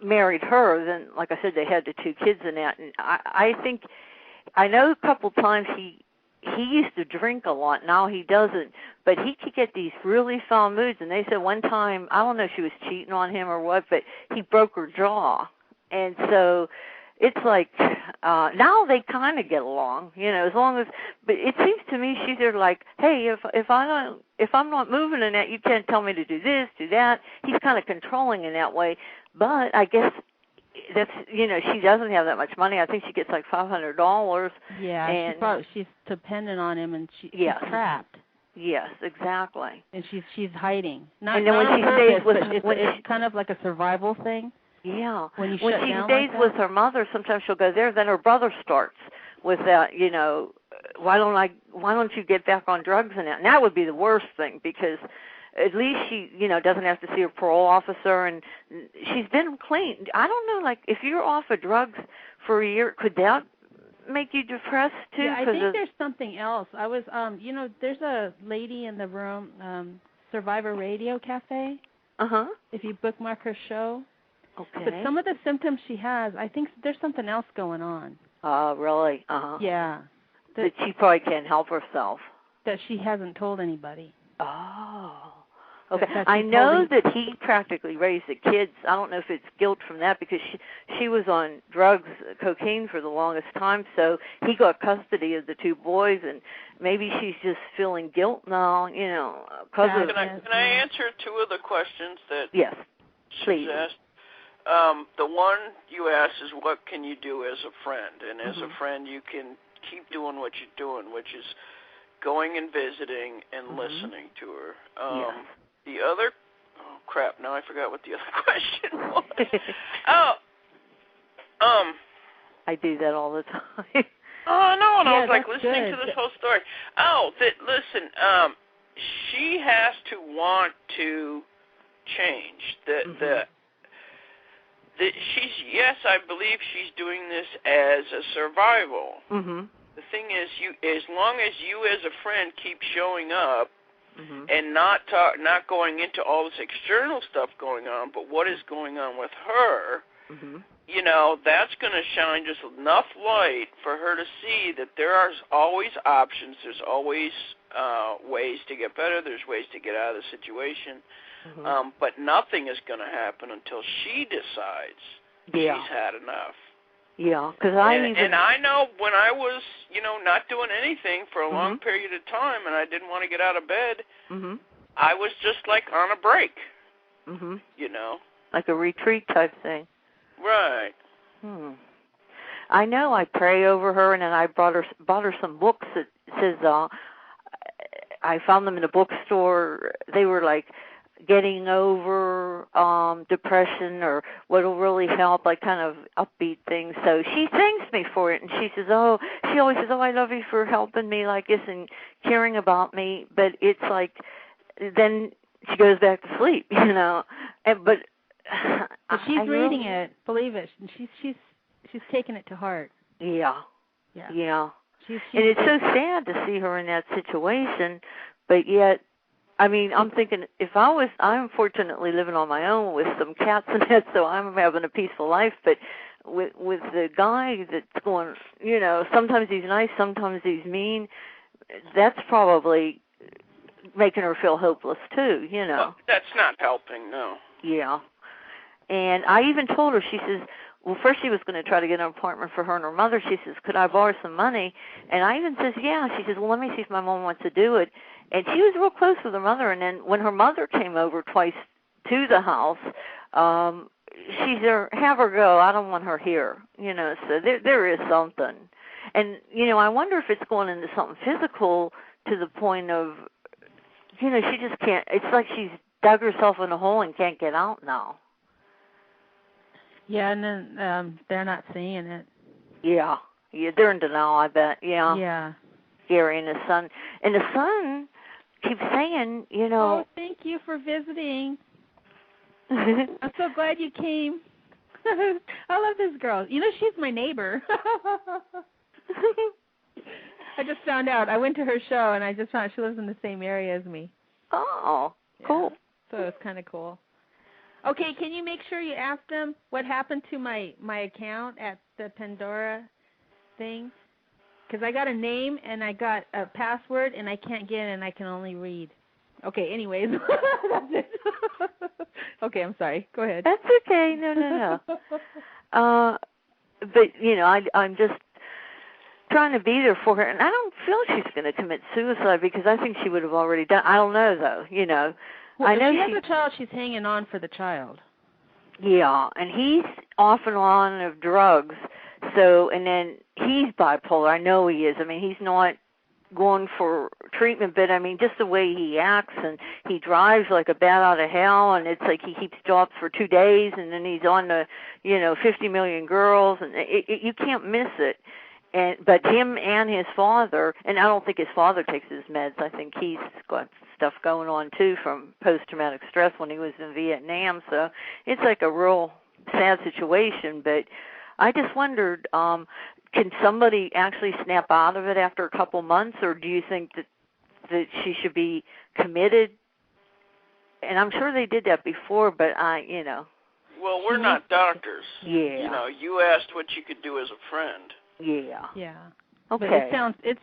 married her, then, like I said, they had the 2 kids in that. And I know a couple times he used to drink a lot. Now he doesn't, but he could get these really foul moods. And they said one time, I don't know if she was cheating on him or what, but he broke her jaw. And so it's like now they kind of get along, as long as. But it seems to me she's there like, hey, if I'm not moving in that, you can't tell me to do this, do that. He's kind of controlling in that way. But I guess that's she doesn't have that much money. I think she gets like $500. Yeah, and she's dependent on him, and she's trapped. Yes, exactly. And she's hiding. And then when she stays with, it's kind of like a survival thing. Yeah. When she stays with her mother, sometimes she'll go there. Then her brother starts with that. You know, why don't you get back on drugs? And that would be the worst thing, because at least she, you know, doesn't have to see her parole officer, and she's been clean. I don't know, like, if you're off of drugs for a year, could that make you depressed too? Yeah, I think there's something else. I was, you know, there's a lady in the room, Survivor Radio Cafe. If you bookmark her show. Okay. But some of the symptoms she has, I think there's something else going on. Oh, really? Yeah. That she probably can't help herself. That she hasn't told anybody. Oh. Okay. I know that he practically raised the kids. I don't know if it's guilt from that, because she was on drugs, cocaine, for the longest time, so he got custody of the two boys, and maybe she's just feeling guilt now, you know, because of... Can I answer two of the questions that yes, please. Asked? The one you asked is, what can you do as a friend? And as a friend, you can keep doing what you're doing, which is going and visiting and listening to her. The other, oh crap! Now I forgot what the other question was. I do that all the time. Oh no! And I was like that's listening good. to this whole story. Listen. She has to want to change. Yes, I believe she's doing this as a survival. The thing is, as long as you as a friend keep showing up and not going into all this external stuff going on, but what is going on with her, you know, that's going to shine just enough light for her to see that there are always options. There's always ways to get better. There's ways to get out of the situation. But nothing is going to happen until she decides she's had enough. Yeah, because and I know when I was, you know, not doing anything for a long period of time, and I didn't want to get out of bed, I was just like on a break. You know, like a retreat type thing. Right. I know. I pray over her, and then I bought her some books that says I found them in a bookstore. They were like getting over depression, or what will really help, like kind of upbeat things. So she thanks me for it, and she says, she always says, I love you for helping me like this and caring about me. But it's like, then she goes back to sleep, you know. But she's reading it, believe it. She's taking it to heart. Yeah. She's and it's so sad to see her in that situation, but yet, I mean, I'm thinking, I'm fortunately living on my own with some cats and that, so I'm having a peaceful life, but with the guy that's going, you know, sometimes he's nice, sometimes he's mean, that's probably making her feel hopeless too, you know. Well, that's not helping, no. Yeah. And I even told her, she says, well, first she was going to try to get an apartment for her and her mother. She says, could I borrow some money? And I even says, yeah. She says, well, let me see if my mom wants to do it. And she was real close with her mother. And then when her mother came over twice to the house, she said, have her go. I don't want her here. You know, so there is something. And, you know, I wonder if it's going into something physical to the point of, you know, she just can't. It's like she's dug herself in a hole and can't get out now. Yeah, and then they're not seeing it. Yeah, they're in denial, I bet. Yeah. Gary and his son. And the son keeps saying, you know... Oh, thank you for visiting. I'm so glad you came. I love this girl. You know, she's my neighbor. I just found out. I went to her show, and I just found out she lives in the same area as me. Oh, cool. So it's kind of cool. Okay, can you make sure you ask them what happened to my account at the Pandora thing? Because I got a name and I got a password and I can't get in and I can only read. Okay, anyways. That's it. Okay, I'm sorry. Go ahead. That's okay. No. But, you know, I'm just trying to be there for her. And I don't feel she's going to commit suicide because I think she would have already done. I don't know, though, you know. Well, I know she has a child. She's hanging on for the child. Yeah, and he's off and on of drugs. So, and then he's bipolar. I know he is. I mean, he's not, going for treatment, but I mean, just the way he acts, and he drives like a bat out of hell, and it's like he keeps jobs for 2 days, and then he's on the, 50 Million Girls, and you can't miss it. But him and his father, and I don't think his father takes his meds. I think he's got stuff going on too from post-traumatic stress when he was in Vietnam. So it's like a real sad situation. But I just wondered, can somebody actually snap out of it after a couple months, or do you think that she should be committed? And I'm sure they did that before, but Well, we're not doctors. Yeah. You asked what you could do as a friend. Yeah. Yeah. Okay. But it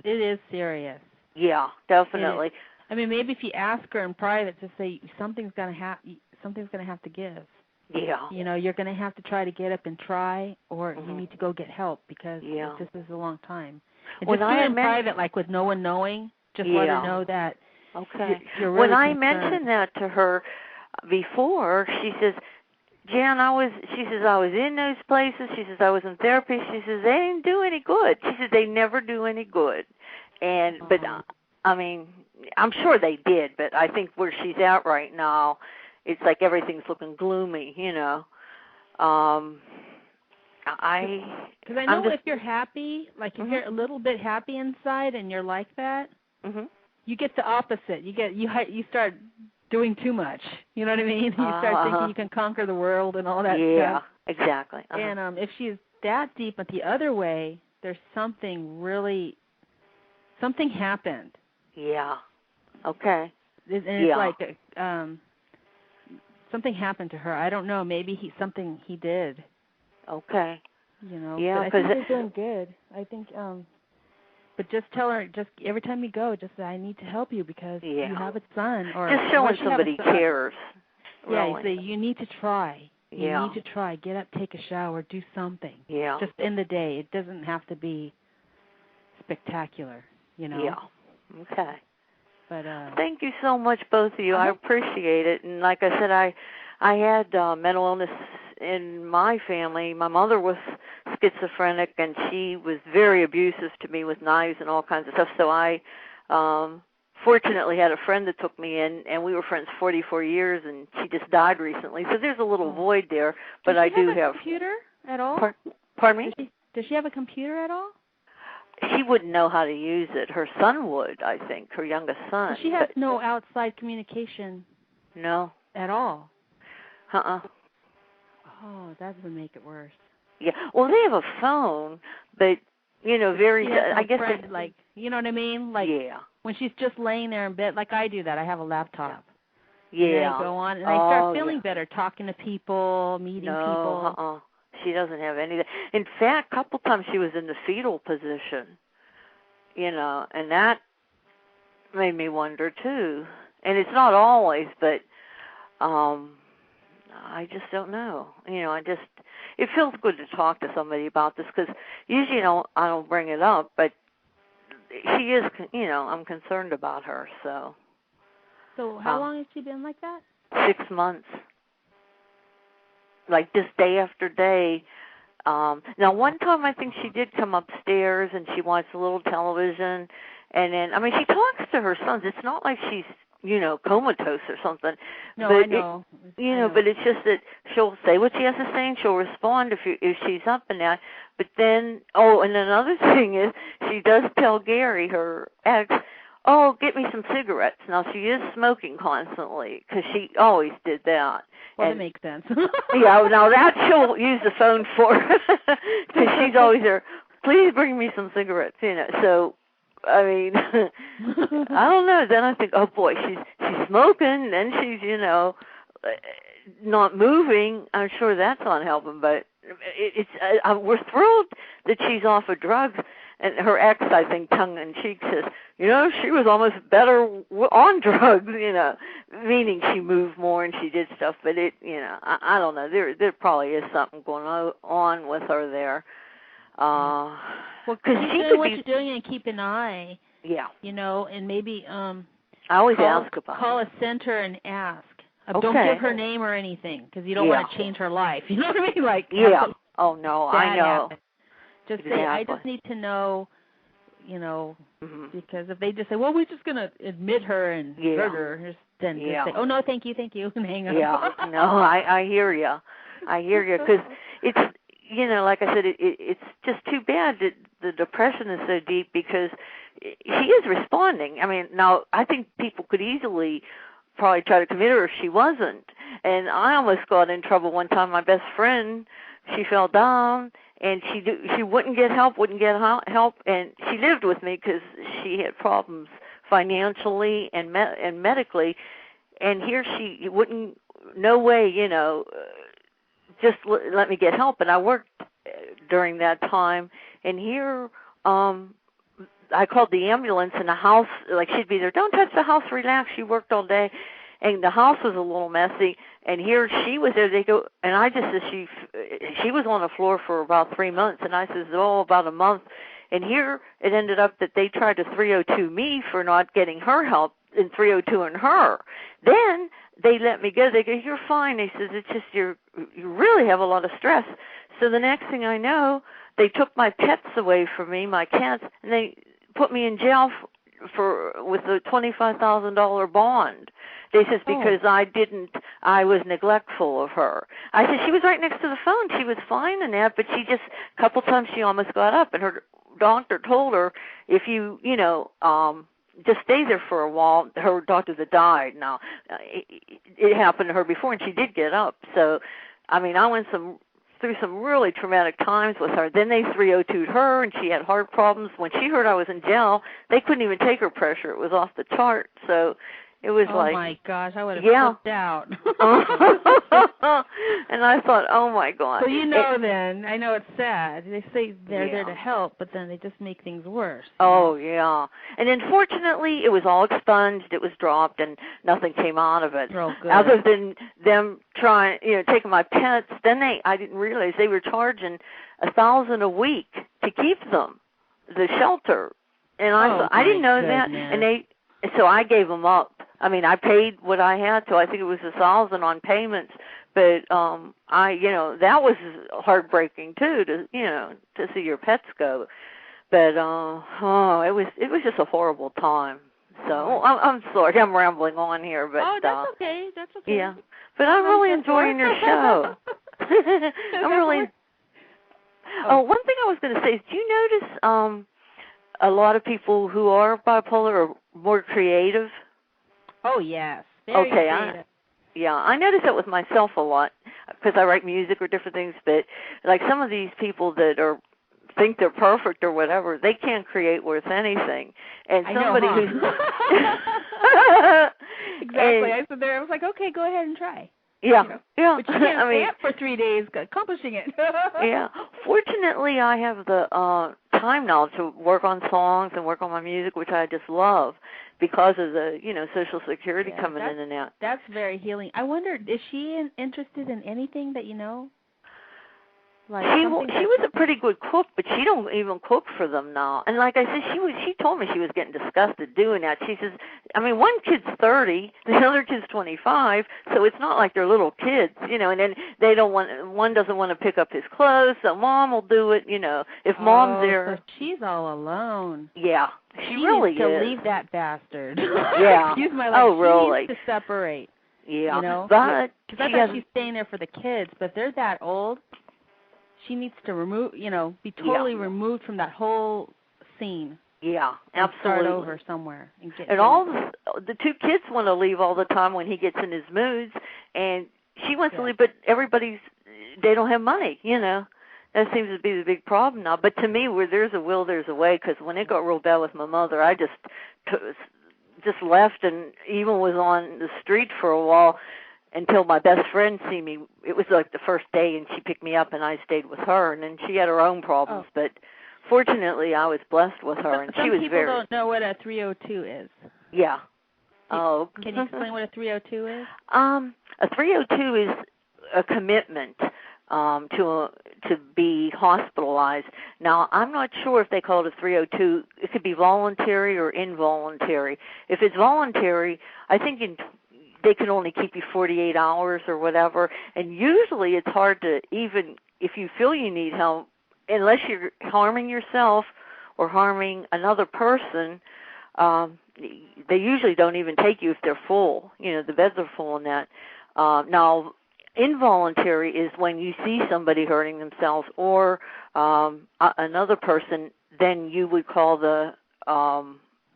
is serious. Yeah, definitely. I mean, maybe if you ask her in private to say something's going to have to give. Yeah. You're going to have to try to get up and try, or you need to go get help because this is a long time. And just do it in private, like with no one knowing, just let her know that you're really When I concerned. mentioned that to her before, she says, Jan, I was in those places. She says, I was in therapy. She says, they didn't do any good. She says, they never do any good. But, I mean, I'm sure they did, but I think where she's at right now, it's like everything's looking gloomy, Because I know if you're happy, like if you're a little bit happy inside and you're like that, you get the opposite. You start doing too much. You know what I mean? You start thinking you can conquer the world and all that stuff. Yeah, exactly. And if she's that deep, but the other way, there's something happened. Yeah. Okay. And it's like something happened to her. I don't know. Maybe something he did. Okay. Yeah, but I think they're doing good. I think, but just tell her, just every time you go, just say, I need to help you because you have a son. Or just showing somebody cares. Yeah, really. you say, you need to try. You Yeah. need to try. Get up, take a shower, do something. Yeah. Just in the day. It doesn't have to be spectacular, Yeah. Okay. But thank you so much, both of you. I appreciate it. And like I said, I had mental illness in my family. My mother was schizophrenic, and she was very abusive to me with knives and all kinds of stuff. So I fortunately had a friend that took me in, and we were friends 44 years, and she just died recently. So there's a little void there. But I do have a computer at all? Pardon me? Does she have a computer at all? She wouldn't know how to use it. Her son would, I think, her youngest son. She has no outside communication. No. At all? Uh-uh. Oh, that would make it worse. Yeah. Well, they have a phone, but, very, I guess. Like, you know what I mean? Like, when she's just laying there in bed, like I do that. I have a laptop. Yeah. And I go on, and I start feeling better, talking to people, meeting people. No, she doesn't have any. In fact, a couple times she was in the fetal position, and that made me wonder too. And it's not always, but I just don't know. It feels good to talk to somebody about this because usually I don't bring it up, but she is, I'm concerned about her. So how long has she been like that? 6 months. Like just day after day. Now, one time I think she did come upstairs and she watched a little television, and then she talks to her sons. It's not like she's comatose or something. No, but I know. But it's just that she'll say what she has to say and she'll respond if she's up and that. But then, and another thing is she does tell Gary, her ex, get me some cigarettes. Now, she is smoking constantly because she always did that. Well, that makes sense. Yeah, now that she'll use the phone for because she's always there. Please bring me some cigarettes, So, I don't know. Then I think, oh boy, she's smoking, and she's not moving. I'm sure that's not helping, but we're thrilled that she's off of drugs. And her ex, I think, tongue-in-cheek says, she was almost better on drugs, meaning she moved more and she did stuff. But I don't know. There probably is something going on with her there. Well, because what you're doing and keep an eye. Yeah. And maybe I always ask about call a center and ask. Don't give her name or anything because you don't want to change her life. You know what I mean? Like yeah. Oh no, I know. Happen. Just say, I just need to know, because if they just say, well, we're just going to admit her and hurt her, then just say, oh, no, thank you, and hang up. Yeah, no, I hear you. Because it's, like I said, it's just too bad that the depression is so deep because she is responding. I mean, now, I think people could easily probably try to commit her if she wasn't. And I almost got in trouble one time. My best friend, she fell down, and she wouldn't get help, and she lived with me because she had problems financially and medically. And here she wouldn't, no way, just let me get help. And I worked during that time. And here I called the ambulance in the house, like she'd be there, don't touch the house, relax, she worked all day. And the house was a little messy. And here she was there, they go, and I just said she was on the floor for about 3 months. And I says, about a month. And here it ended up that they tried to 302 me for not getting her help and 302 and her. Then they let me go. They go, you're fine. They says, it's just you really have a lot of stress. So the next thing I know, they took my pets away from me, my cats, and they put me in jail with a $25,000 bond. They says because I was neglectful of her. I said she was right next to the phone. She was fine and that, but she just a couple times she almost got up, and her doctor told her if you just stay there for a while. Her doctor that died. Now it happened to her before, and she did get up. So, I mean, I went through some really traumatic times with her. Then they 302'd her, and she had heart problems. When she heard I was in jail, they couldn't even take her pressure. It was off the chart. So it was oh my gosh, I would have flipped out. And I thought, oh my God. So then, I know it's sad. They say they're there to help, but then they just make things worse. Oh, yeah. And unfortunately, it was all expunged, it was dropped, and nothing came out of it. Oh, good. Other than them trying, taking my pets, then I didn't realize they were charging $1,000 a week to keep them, the shelter. And I didn't know that. And so I gave them up. I mean, I paid what I had to. I think it was $1,000 on payments, but that was heartbreaking too to see your pets go. But it was just a horrible time. So I'm sorry, I'm rambling on here, but that's okay. That's okay. Yeah, but I'm really enjoying your show. I'm really. Oh, one thing I was going to say is, do you notice a lot of people who are bipolar are more creative? Oh, yes. Very creative. I notice that with myself a lot because I write music or different things, but like some of these people that think they're perfect or whatever, they can't create worth anything. And somebody who's exactly. I stood there. I was like, okay, go ahead and try. Yeah, yeah. But you can't stay up for 3 days accomplishing it. Yeah. Fortunately, I have the time now to work on songs and work on my music, which I just love because of the, Social Security coming in and out. That's very healing. I wonder, is she interested in anything that you know? Like she was a pretty good cook, but she don't even cook for them now. And like I said, she told me she was getting disgusted doing that. She says, I mean, one kid's 30, the other kid's 25, so it's not like they're little kids, and then one doesn't want to pick up his clothes, so mom will do it, if mom's there. So she's all alone. Yeah, she really needs to leave that bastard. Yeah. Excuse my language. Really? She needs to separate. Yeah. But because I thought she's staying there for the kids, but if they're that old, she needs to be totally removed from that whole scene. Yeah, absolutely. Start over somewhere. And all the two kids want to leave all the time when he gets in his moods, and she wants to leave, but they don't have money, That seems to be the big problem now. But to me, where there's a will, there's a way, because when it got real bad with my mother, I just left and even was on the street for a while, until my best friend see me. It was like the first day, and she picked me up, and I stayed with her. And then she had her own problems, but fortunately, I was blessed with her, and she was very. Some people don't know what a 302 is. Yeah. Can you explain what a 302 is? A 302 is a commitment to be hospitalized. Now, I'm not sure if they call it a 302. It could be voluntary or involuntary. If it's voluntary, I think they can only keep you 48 hours or whatever, and usually it's hard to, even if you feel you need help, unless you're harming yourself or harming another person, they usually don't even take you if they're full. The beds are full and that. Now, involuntary is when you see somebody hurting themselves or another person, then you would call the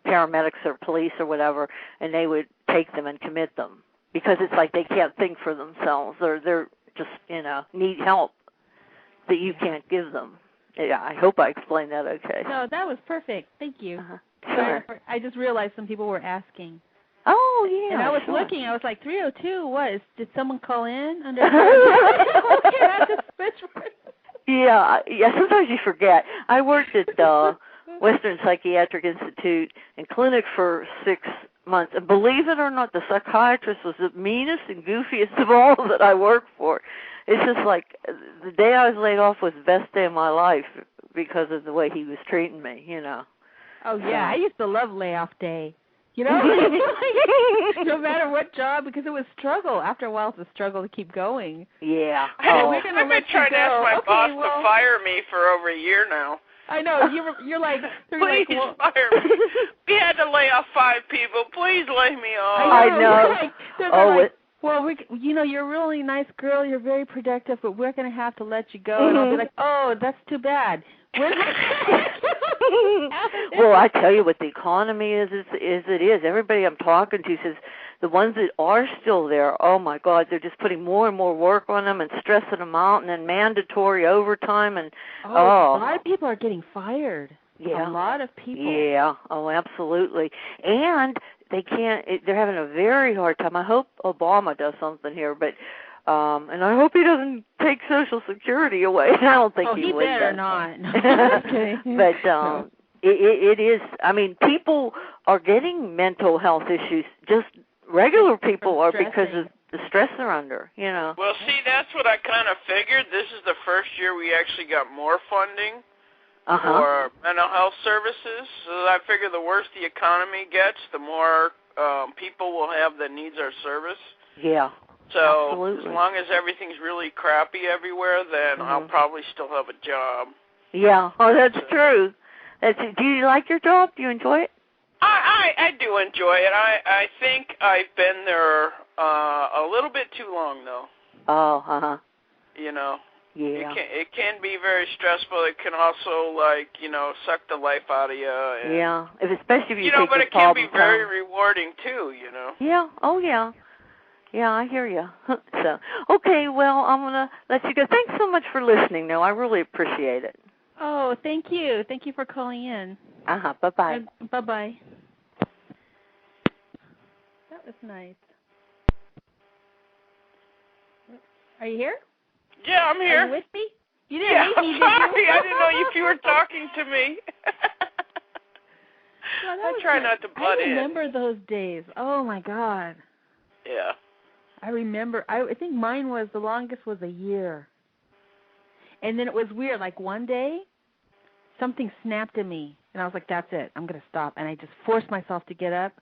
paramedics or police or whatever, and they would take them and commit them because it's like they can't think for themselves or they're just, need help that you can't give them. Yeah, I hope I explained that okay. No, that was perfect. Thank you. Sure. I just realized some people were asking. Oh, yeah. And I was sure. looking. I was like, 302, what? Did someone call in? Okay, I just switched. Yeah, sometimes you forget. I worked at Western Psychiatric Institute and clinic for 6 months. And believe it or not, the psychiatrist was the meanest and goofiest of all that I worked for. It's just like the day I was laid off was the best day of my life because of the way he was treating me, Oh, yeah. I used to love layoff day. No matter what job, because it was struggle. After a while, it's a struggle to keep going. Yeah. I've been trying to ask my boss to fire me for over a year now. I know. You're like, please fire me. We had to lay off 5 people. Please lay me off. I know. They're like, well, you're a really nice girl. You're very productive, but we're going to have to let you go. And I'll be like, oh, that's too bad. Well, I tell you what the economy is it is. Everybody I'm talking to says the ones that are still there, oh, my God, they're just putting more and more work on them and stressing them out and then mandatory overtime. And a lot of people are getting fired. Yeah. A lot of people. Yeah. Oh, absolutely. And they're having a very hard time. I hope Obama does something here, but and I hope he doesn't take Social Security away. I don't think he would. He better not. No, but it is, I mean, people are getting mental health issues. Just regular people are because of the stress they're under, Well, see, that's what I kind of figured. This is the first year we actually got more funding for mental health services. So I figure the worse the economy gets, the more people will have that needs our service. Yeah. So absolutely. As long as everything's really crappy everywhere, then I'll probably still have a job. Yeah. Oh, that's true. Do you like your job? Do you enjoy it? I do enjoy it. I think I've been there a little bit too long, though. Oh, Yeah. It can be very stressful. It can also, suck the life out of you. And, yeah, especially if you take but it can be very rewarding, too, Yeah. Oh, yeah. Yeah, I hear you. So, okay, well, I'm going to let you go. Thanks so much for listening, though. I really appreciate it. Oh, thank you. Thank you for calling in. Bye-bye. Bye-bye. That was nice. Are you here? Yeah, I'm here. Are you with me? You didn't meet me, sorry. I didn't know if you were talking to me. I try not to butt in. I remember those days. Oh, my God. Yeah. I remember. I think mine was, the longest was a year. And then it was weird. Like one day, something snapped at me. And I was like, that's it. I'm going to stop. And I just forced myself to get up.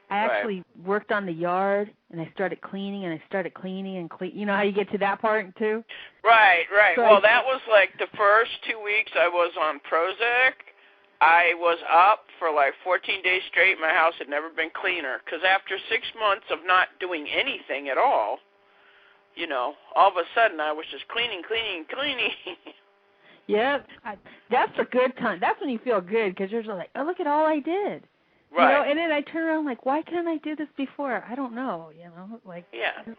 I actually worked on the yard, and I started cleaning, and You know how you get to that part, too? Right. So well, that was like the first 2 weeks I was on Prozac. I was up for like 14 days straight. My house had never been cleaner. Because after 6 months of not doing anything at all, all of a sudden I was just cleaning. Yeah, that's a good time. That's when you feel good because you're just like, oh, look at all I did. Right. And then I turn around like, why couldn't I do this before? I don't know, Yeah.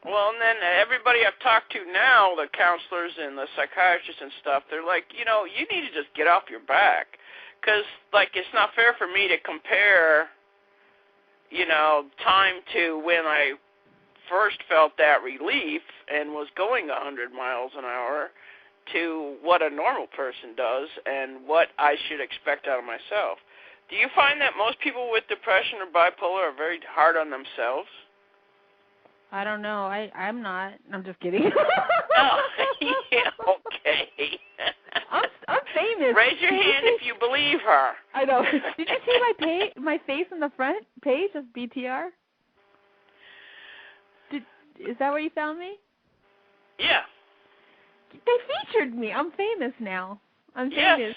Well, and then everybody I've talked to now, the counselors and the psychiatrists and stuff, they're like, you need to just get off your back. Because, it's not fair for me to compare, time to when I first felt that relief and was going 100 miles an hour to what a normal person does and what I should expect out of myself. Do you find that most people with depression or bipolar are very hard on themselves? I don't know. I'm not. I'm just kidding. Oh, yeah, okay. I'm famous. Raise your hand if you believe her. I know. Did you see my face on the front page of BTR? Is that where you found me? Yeah. They featured me. I'm famous now. I'm famous. Yes.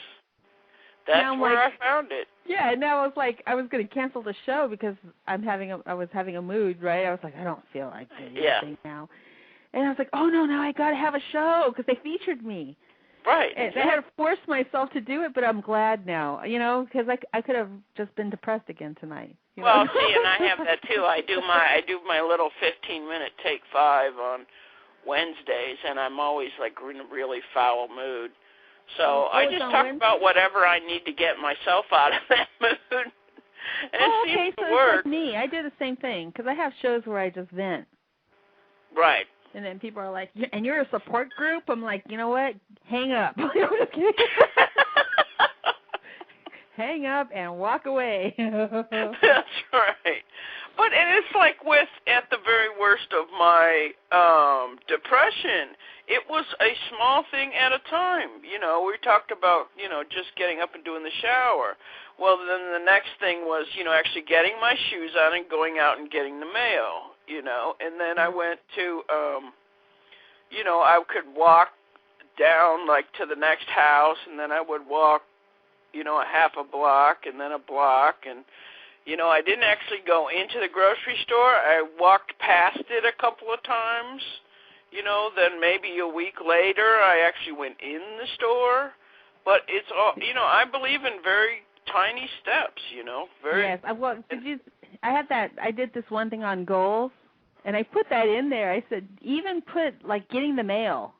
That's where I found it. Yeah, and now I was like, I was going to cancel the show because I was having a mood, right? I was like, I don't feel like doing anything now. And I was like, oh, no, now I got to have a show because they featured me. Right. And I had to force myself to do it, but I'm glad now, because I could have just been depressed again tonight. Well, see, and I have that too. I do my little 15-minute take 5 on Wednesdays, and I'm always like in a really foul mood. So I just talk about whatever I need to get myself out of that mood. And it seems to work. It's like me. I do the same thing because I have shows where I just vent. Right. And then people are like, and you're a support group? I'm like, you know what? Hang up. Hang up and walk away. That's right. But it's like at the very worst of my depression, it was a small thing at a time. We talked about, just getting up and doing the shower. Well, then the next thing was, actually getting my shoes on and going out and getting the mail, And then I went to, I could walk down, to the next house, and then I would walk, a half a block and then a block. And, I didn't actually go into the grocery store. I walked past it a couple of times. Then maybe a week later, I actually went in the store. But it's all, I believe in very tiny steps, Very. Yes. Well, I did this one thing on goals, and I put that in there. I said, even put, getting the mail.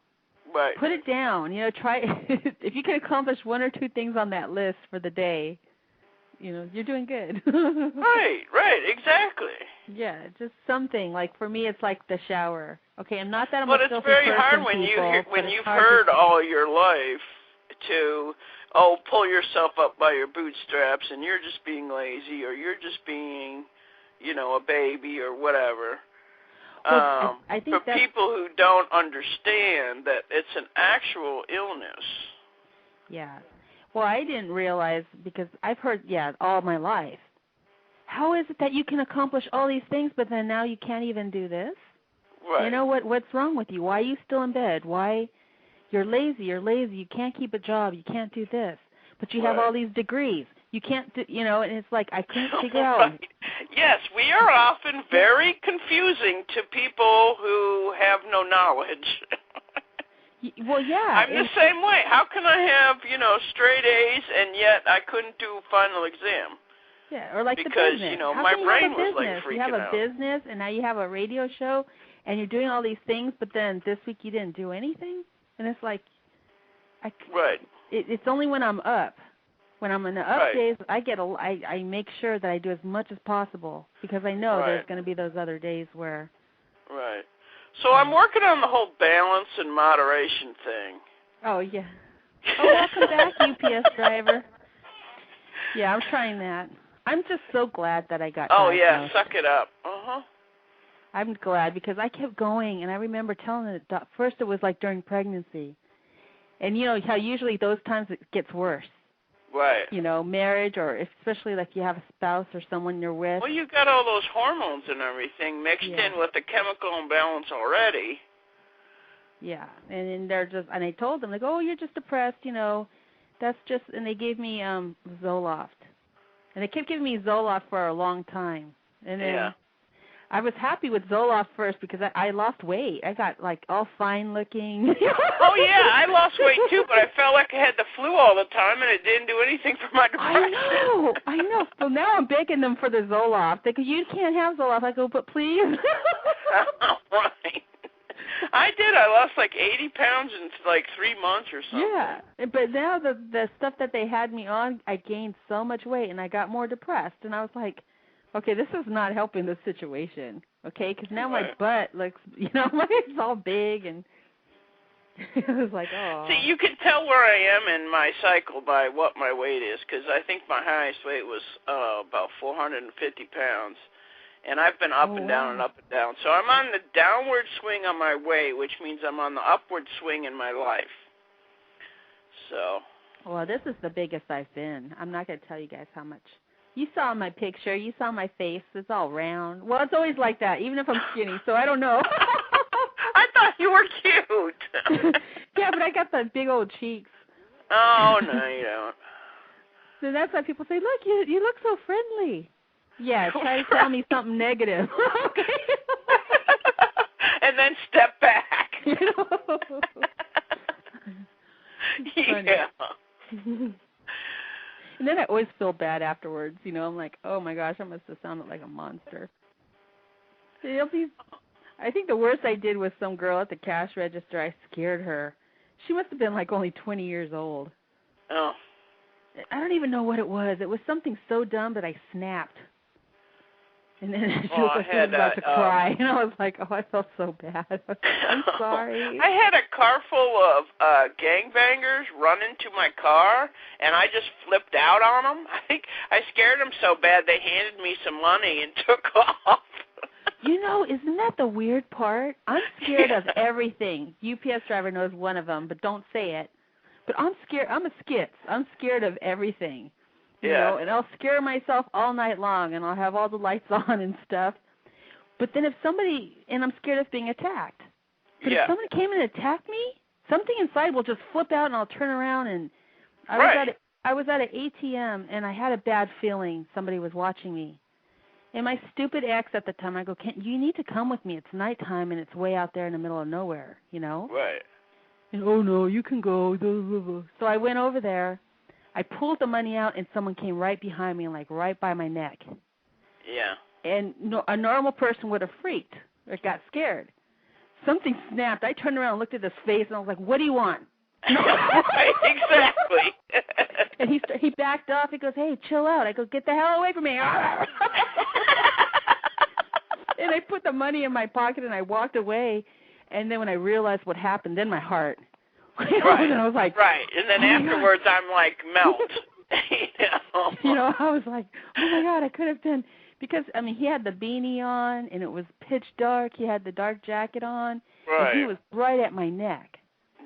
Right. Put it down. Try, if you can accomplish 1 or 2 things on that list for the day, you're doing good. Right, exactly. Yeah, just something. For me, it's like the shower. Okay, I'm not that I'm but a it's filthy very person, hard when you've heard all your life to pull yourself up by your bootstraps and you're just being lazy or you're just being, a baby or whatever. Well, I think for people who don't understand that it's an actual illness. Yeah. Well, I didn't realize because I've heard, all my life. How is it that you can accomplish all these things, but then now you can't even do this? Right. What's wrong with you? Why are you still in bed? Why? You're lazy. You can't keep a job. You can't do this. But you have all these degrees. You can't do, and it's like I can't figure out. Right. Yes, we are often very confusing to people who have no knowledge. Well, yeah. I'm the same way. How can I have, straight A's and yet I couldn't do a final exam? Yeah, or because, the business. My brain was freaking out. You have a business and now you have a radio show and you're doing all these things, but then this week you didn't do anything? And it's like, right. It's only when I'm up. When I'm in the up days, I make sure that I do as much as possible because I know there's going to be those other days where. Right. So I'm working on the whole balance and moderation thing. Oh, yeah. Oh, welcome back, UPS driver. Yeah, I'm trying that. I'm just so glad that I got diagnosed. Suck it up. Uh-huh. I'm glad because I kept going, and I remember telling it, first it was during pregnancy. And how usually those times it gets worse. Right. Marriage or especially you have a spouse or someone you're with. Well, you got all those hormones and everything mixed in with the chemical imbalance already. Yeah. And they're just, and I told them, oh, you're just depressed, that's just, and they gave me Zoloft. And they kept giving me Zoloft for a long time. And then I was happy with Zoloft first because I lost weight. I got all fine looking. Oh yeah, I lost weight too, but I felt like I had the flu all the time, and it didn't do anything for my depression. I know. So now I'm begging them for the Zoloft. They go, you can't have Zoloft. I go, but please. Right. I did. I lost 80 pounds in 3 months or something. Yeah, but now the stuff that they had me on, I gained so much weight, and I got more depressed, and I was like, okay, this is not helping the situation, okay? Because now my butt looks, it's all big, and it was like, oh. See, you can tell where I am in my cycle by what my weight is, because I think my highest weight was about 450 pounds, and I've been up and down and up and down. So I'm on the downward swing on my weight, which means I'm on the upward swing in my life. So. Well, this is the biggest I've been. I'm not going to tell you guys how much. You saw my picture. You saw my face. It's all round. Well, it's always like that, even if I'm skinny, so I don't know. I thought you were cute. Yeah, but I got the big old cheeks. Oh, no, you don't. So that's why people say, look, you look so friendly. Yeah, try to tell me something negative. Okay. And then step back. Yeah. And then I always feel bad afterwards. I'm like, oh my gosh, I must have sounded like a monster. I think the worst I did was some girl at the cash register. I scared her. She must have been like only 20 years old. Oh. I don't even know what it was. It was something so dumb that I snapped. And then she was about to cry. And I was like, oh, I felt so bad. I'm sorry. I had a car full of gangbangers run into my car, and I just flipped out on them. I think I scared them so bad they handed me some money and took off. Isn't that the weird part? I'm scared of everything. UPS driver knows one of them, but don't say it. But I'm scared. I'm a skits. I'm scared of everything. You know, and I'll scare myself all night long, and I'll have all the lights on and stuff. But then and I'm scared of being attacked. But if somebody came and attacked me, something inside will just flip out, and I'll turn around. And I was at an ATM, and I had a bad feeling somebody was watching me. And my stupid ex at the time, I go, you need to come with me. It's nighttime, and it's way out there in the middle of nowhere, Right. And, oh, no, you can go. So I went over there. I pulled the money out, and someone came right behind me, like right by my neck. Yeah. And a normal person would have freaked or got scared. Something snapped. I turned around and looked at his face, and I was like, what do you want? Right, exactly. And he backed off. He goes, hey, chill out. I go, get the hell away from me. And I put the money in my pocket, and I walked away. And then when I realized what happened, then my heart. Right. And I was like, right. And then afterwards, I'm like, melt. I was like, oh my God, I could have been, because he had the beanie on, and it was pitch dark. He had the dark jacket on, right. And he was right at my neck.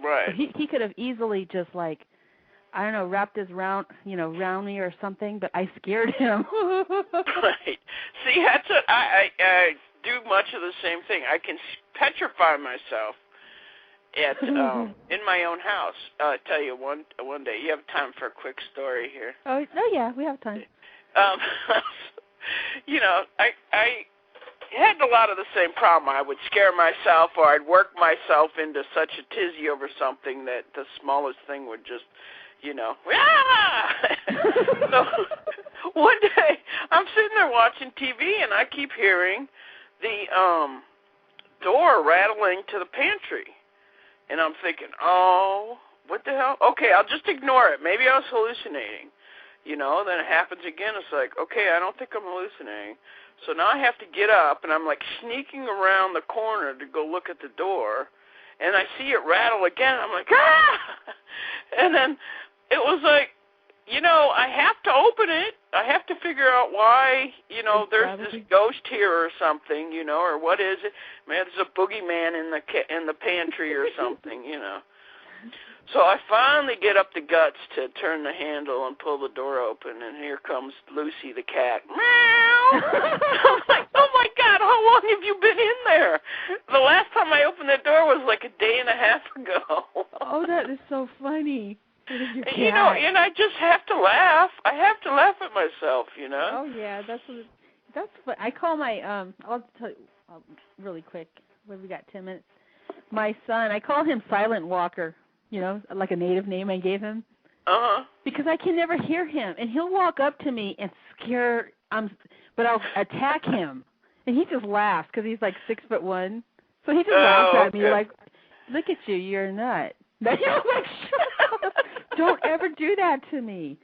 Right. So he could have easily just wrapped his round me or something, but I scared him. Right. See, that's what I do much of the same thing. I can petrify myself at in my own house. I'll tell you one day. You have time for a quick story here? Oh yeah, we have time. I had a lot of the same problem. I would scare myself, or I'd work myself into such a tizzy over something that the smallest thing would just, So one day I'm sitting there watching TV, and I keep hearing the door rattling to the pantry. And I'm thinking, oh, what the hell? Okay, I'll just ignore it. Maybe I was hallucinating. Then it happens again. It's like, okay, I don't think I'm hallucinating. So now I have to get up, and I'm like sneaking around the corner to go look at the door. And I see it rattle again. I'm like, ah! And then it was like, I have to open it. I have to figure out why, there's this ghost here or something, or what is it? Man, there's a boogeyman in the pantry or something, So I finally get up the guts to turn the handle and pull the door open, and here comes Lucy the cat. Meow! I'm like, oh my God, how long have you been in there? The last time I opened the door was like a day and a half ago. Oh, that is so funny. And I just have to laugh. I have to laugh at myself, Oh yeah, that's what I call my I'll tell you really quick. What have we got? 10 minutes. My son, I call him Silent Walker. Like a native name I gave him. Because I can never hear him, and he'll walk up to me and but I'll attack him, and he just laughs because he's like 6'1", so he just laughs at me like, "Look at you, you're a nut." Like, shut up. Don't ever do that to me.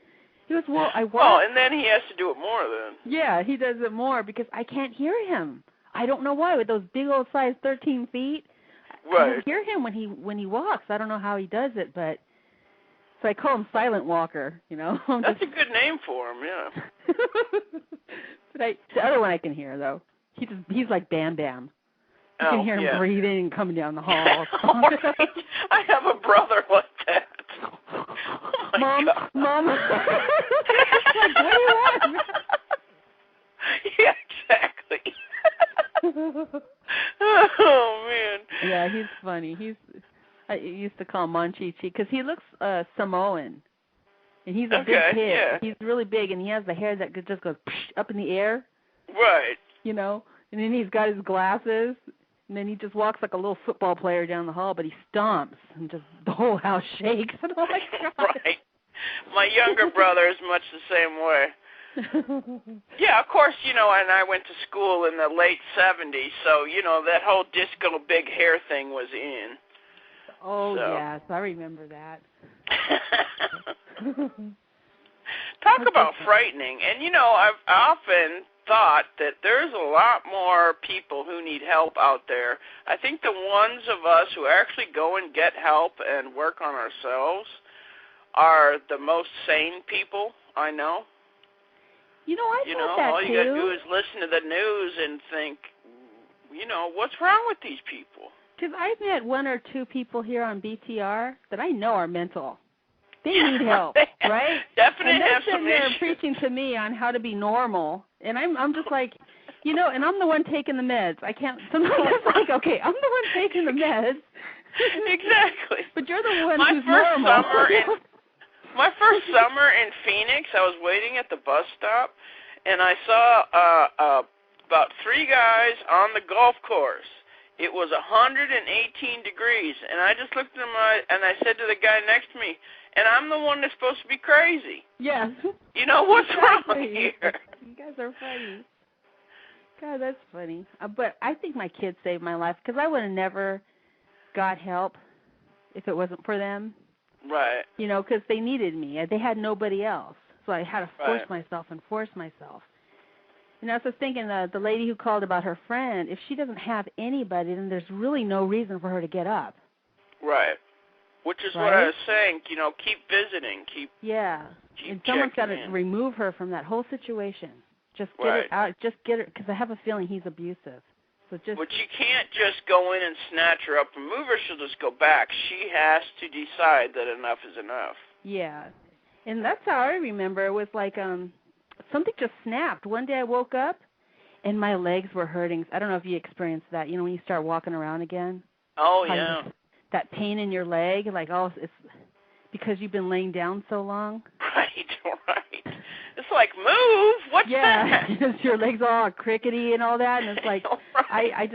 He goes, well, I walk. Oh, and then he has to do it more then. Yeah, he does it more because I can't hear him. I don't know why with those big old size 13 feet. Right. I don't hear him when he walks. I don't know how he does it, but so I call him Silent Walker. That's a good name for him, yeah. But the other one I can hear though. He's like Bam Bam. You can hear him breathing and coming down the hall. I have a brother like that. Oh Mom. Like, what do you want? Yeah, exactly. Oh man. Yeah, he's funny. I used to call him Monchichi because he looks Samoan. And he's a big kid. Yeah. He's really big, and he has the hair that just goes up in the air. Right. You know, and then he's got his glasses, and then he just walks like a little football player down the hall, but he stomps, and just the whole house shakes. And oh, my God. Right. My younger brother is much the same way. Yeah, of course, you know, and I went to school in the late 70s, so, you know, that whole disco big hair thing was in. Oh, so. Yes, I remember that. Talk about frightening. And, you know, I've often thought that there's a lot more people who need help out there. I think the ones of us who actually go and get help and work on ourselves are the most sane people I know. You know, I thought that all you got to do is listen to the news and think, you know, what's wrong with these people? Because I've met one or two people here on BTR that I know are mental. They need help, right? Definitely and have some issues. They're preaching to me on how to be normal, and I'm just like, you know, and I'm the one taking the meds. I can't. Sometimes it's like, okay, I'm the one taking the meds. Exactly. But you're the one who's normal. My first summer in Phoenix, I was waiting at the bus stop, and I saw about 3 guys on the golf course. It was 118 degrees, and I just looked at them and I said to the guy next to me, and I'm the one that's supposed to be crazy. Yes. You know, what's wrong here? You guys are funny. God, that's funny. But I think my kids saved my life because I would have never got help if it wasn't for them. Right. You know, because they needed me. They had nobody else. So I had to force myself. And I was just thinking, the lady who called about her friend, if she doesn't have anybody, then there's really no reason for her to get up. Right. Which is what I was saying, you know, keep visiting, keep and someone's got to remove her from that whole situation. Just get it out. Just get her, because I have a feeling he's abusive. So just. But you can't just go in and snatch her up and move her. She'll just go back. She has to decide that enough is enough. Yeah, and that's how I remember. It was like something just snapped. One day I woke up and my legs were hurting. I don't know if you experienced that. You know, when you start walking around again. Oh yeah. That pain in your leg, like it's because you've been laying down so long. Right. It's like, move. What's that? Yeah, your legs all crickety and all that, and it's like I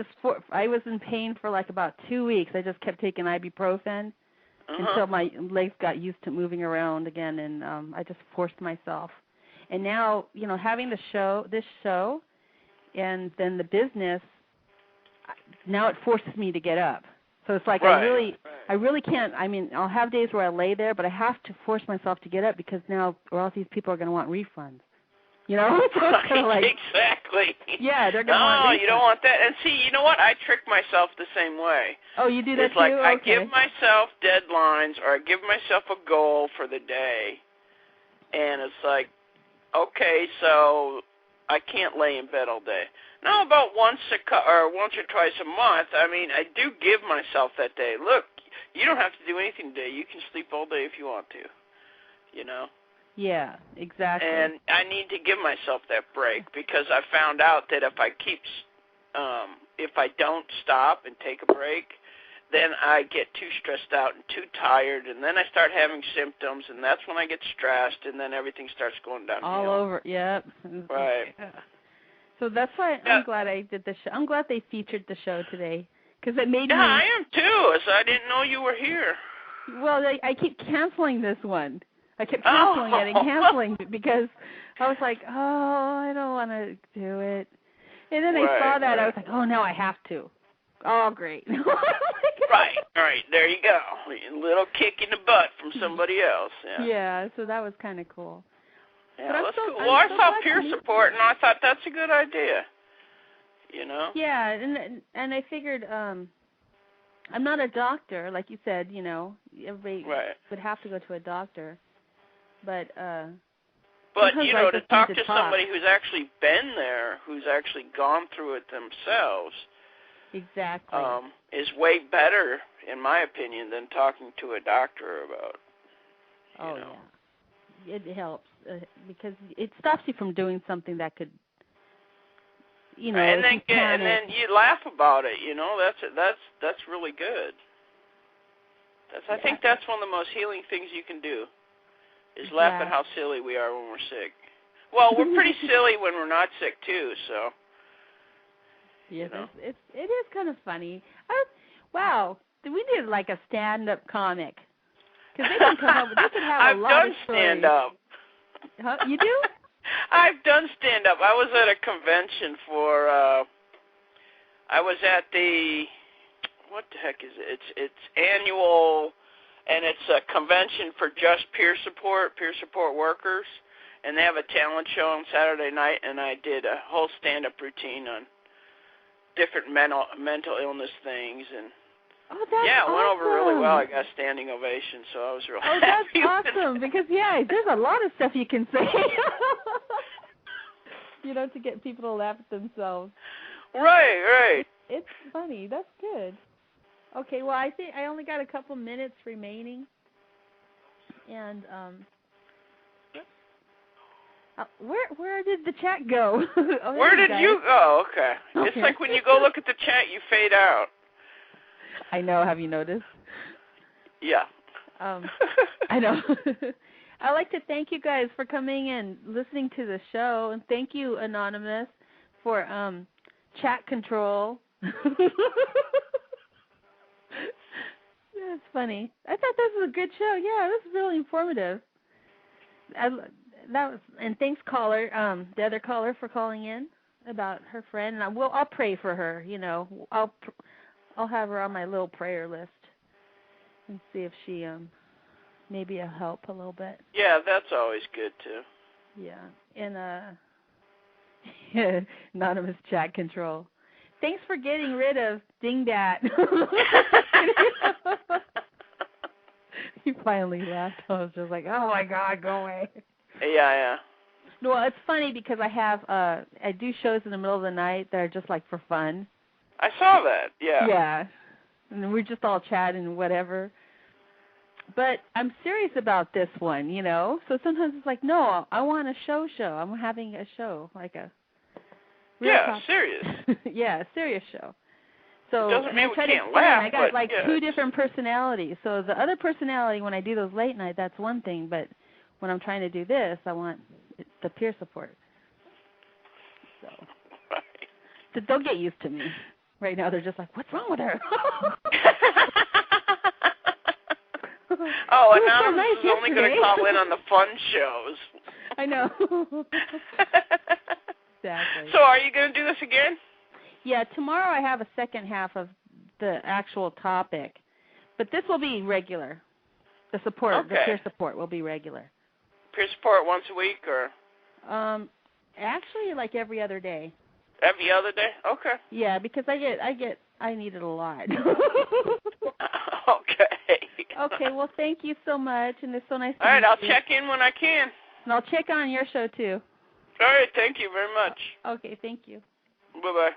was in pain for like about 2 weeks. I just kept taking ibuprofen until my legs got used to moving around again, and I just forced myself. And now, you know, having this show, and then the business, now it forces me to get up. So it's like I really can't. I mean, I'll have days where I lay there, but I have to force myself to get up because now, or else these people are going to want refunds. You know? So it's kind of like, exactly. Yeah, they're going to want refunds. No, you don't want that. And see, you know what? I trick myself the same way. Oh, you do that it's like too? I give myself deadlines or I give myself a goal for the day, and it's like, okay, so I can't lay in bed all day. Now, about once or twice a month, I mean, I do give myself that day. Look, you don't have to do anything today. You can sleep all day if you want to, you know? Yeah, exactly. And I need to give myself that break because I found out that if I don't stop and take a break, then I get too stressed out and too tired, and then I start having symptoms, and that's when I get stressed, and then everything starts going downhill. All over, yep. Right. Yeah. So that's why I'm glad I did the show. I'm glad they featured the show today because it made me. Yeah, I am too. So I didn't know you were here. Well, I keep canceling this one. I kept canceling it and canceling it because I was like, I don't want to do it. And then I saw that. I was like, now I have to. Oh, great. Right. There you go. A little kick in the butt from somebody else. Yeah, so that was kind of cool. Yeah, that's cool. Well, I saw peer support, and I thought that's a good idea. You know? Yeah, and I figured I'm not a doctor, like you said. You know, everybody would have to go to a doctor, but you know, to talk to somebody who's actually been there, who's actually gone through it themselves, exactly, is way better, in my opinion, than talking to a doctor about. You know. Yeah. It helps because it stops you from doing something that could, you know. And then you laugh about it. You know, that's really good. I think that's one of the most healing things you can do. is laugh at how silly we are when we're sick. Well, we're pretty silly when we're not sick, too, so. Yes, it is kind of funny. Wow, we need like a stand-up comic. Because they can have I've a lot done of stories. stand-up. Huh? You do? I've done stand-up. I was at a convention for, I was at the, what the heck is it? It's annual, and it's a convention for just peer support workers, and they have a talent show on Saturday night, and I did a whole stand-up routine on different mental illness things, and it went over really well. I got a standing ovation, so I was real happy. Oh, that's awesome, because, there's a lot of stuff you can say, to get people to laugh at themselves. Right. It's funny. That's good. Okay, well, I think I only got a couple minutes remaining, and where did the chat go? Where did you go? Okay. It's like when you go look at the chat, you fade out. I know. Have you noticed? Yeah. I know. I'd like to thank you guys for coming and listening to the show, and thank you, Anonymous, for chat control. That's funny. I thought this was a good show. Yeah, this is really informative. And thanks, caller, the other caller, for calling in about her friend. And I'll pray for her. I'll have her on my little prayer list and see if she maybe will help a little bit. Yeah, that's always good too. Yeah, and anonymous chat control. Thanks for getting rid of Dingdat. He finally laughed. I was just like, oh my God, go away. Yeah. Well, it's funny because I do shows in the middle of the night that are just like for fun. I saw that, yeah. Yeah, and we're just all chatting and whatever. But I'm serious about this one, So sometimes it's like, no, I want a show. I'm having a show, like a serious. Yeah, a serious show. So doesn't mean we can't laugh. I got two different personalities. So the other personality, when I do those late night, that's one thing. But when I'm trying to do this, I want the peer support. So they'll get used to me. Right now, they're just like, what's wrong with her? Oh, Anonymous is only going to call in on the fun shows. I know. Exactly. So are you going to do this again? Yeah, tomorrow I have a second half of the actual topic. But this will be regular. The peer support will be regular. Peer support once a week or? Actually, like every other day. Every other day? Okay. Yeah, because I need it a lot. Okay. Okay, well, thank you so much, and it's so nice to meet you. All right, I'll check in when I can. And I'll check on your show, too. All right, thank you very much. Okay, thank you. Bye-bye.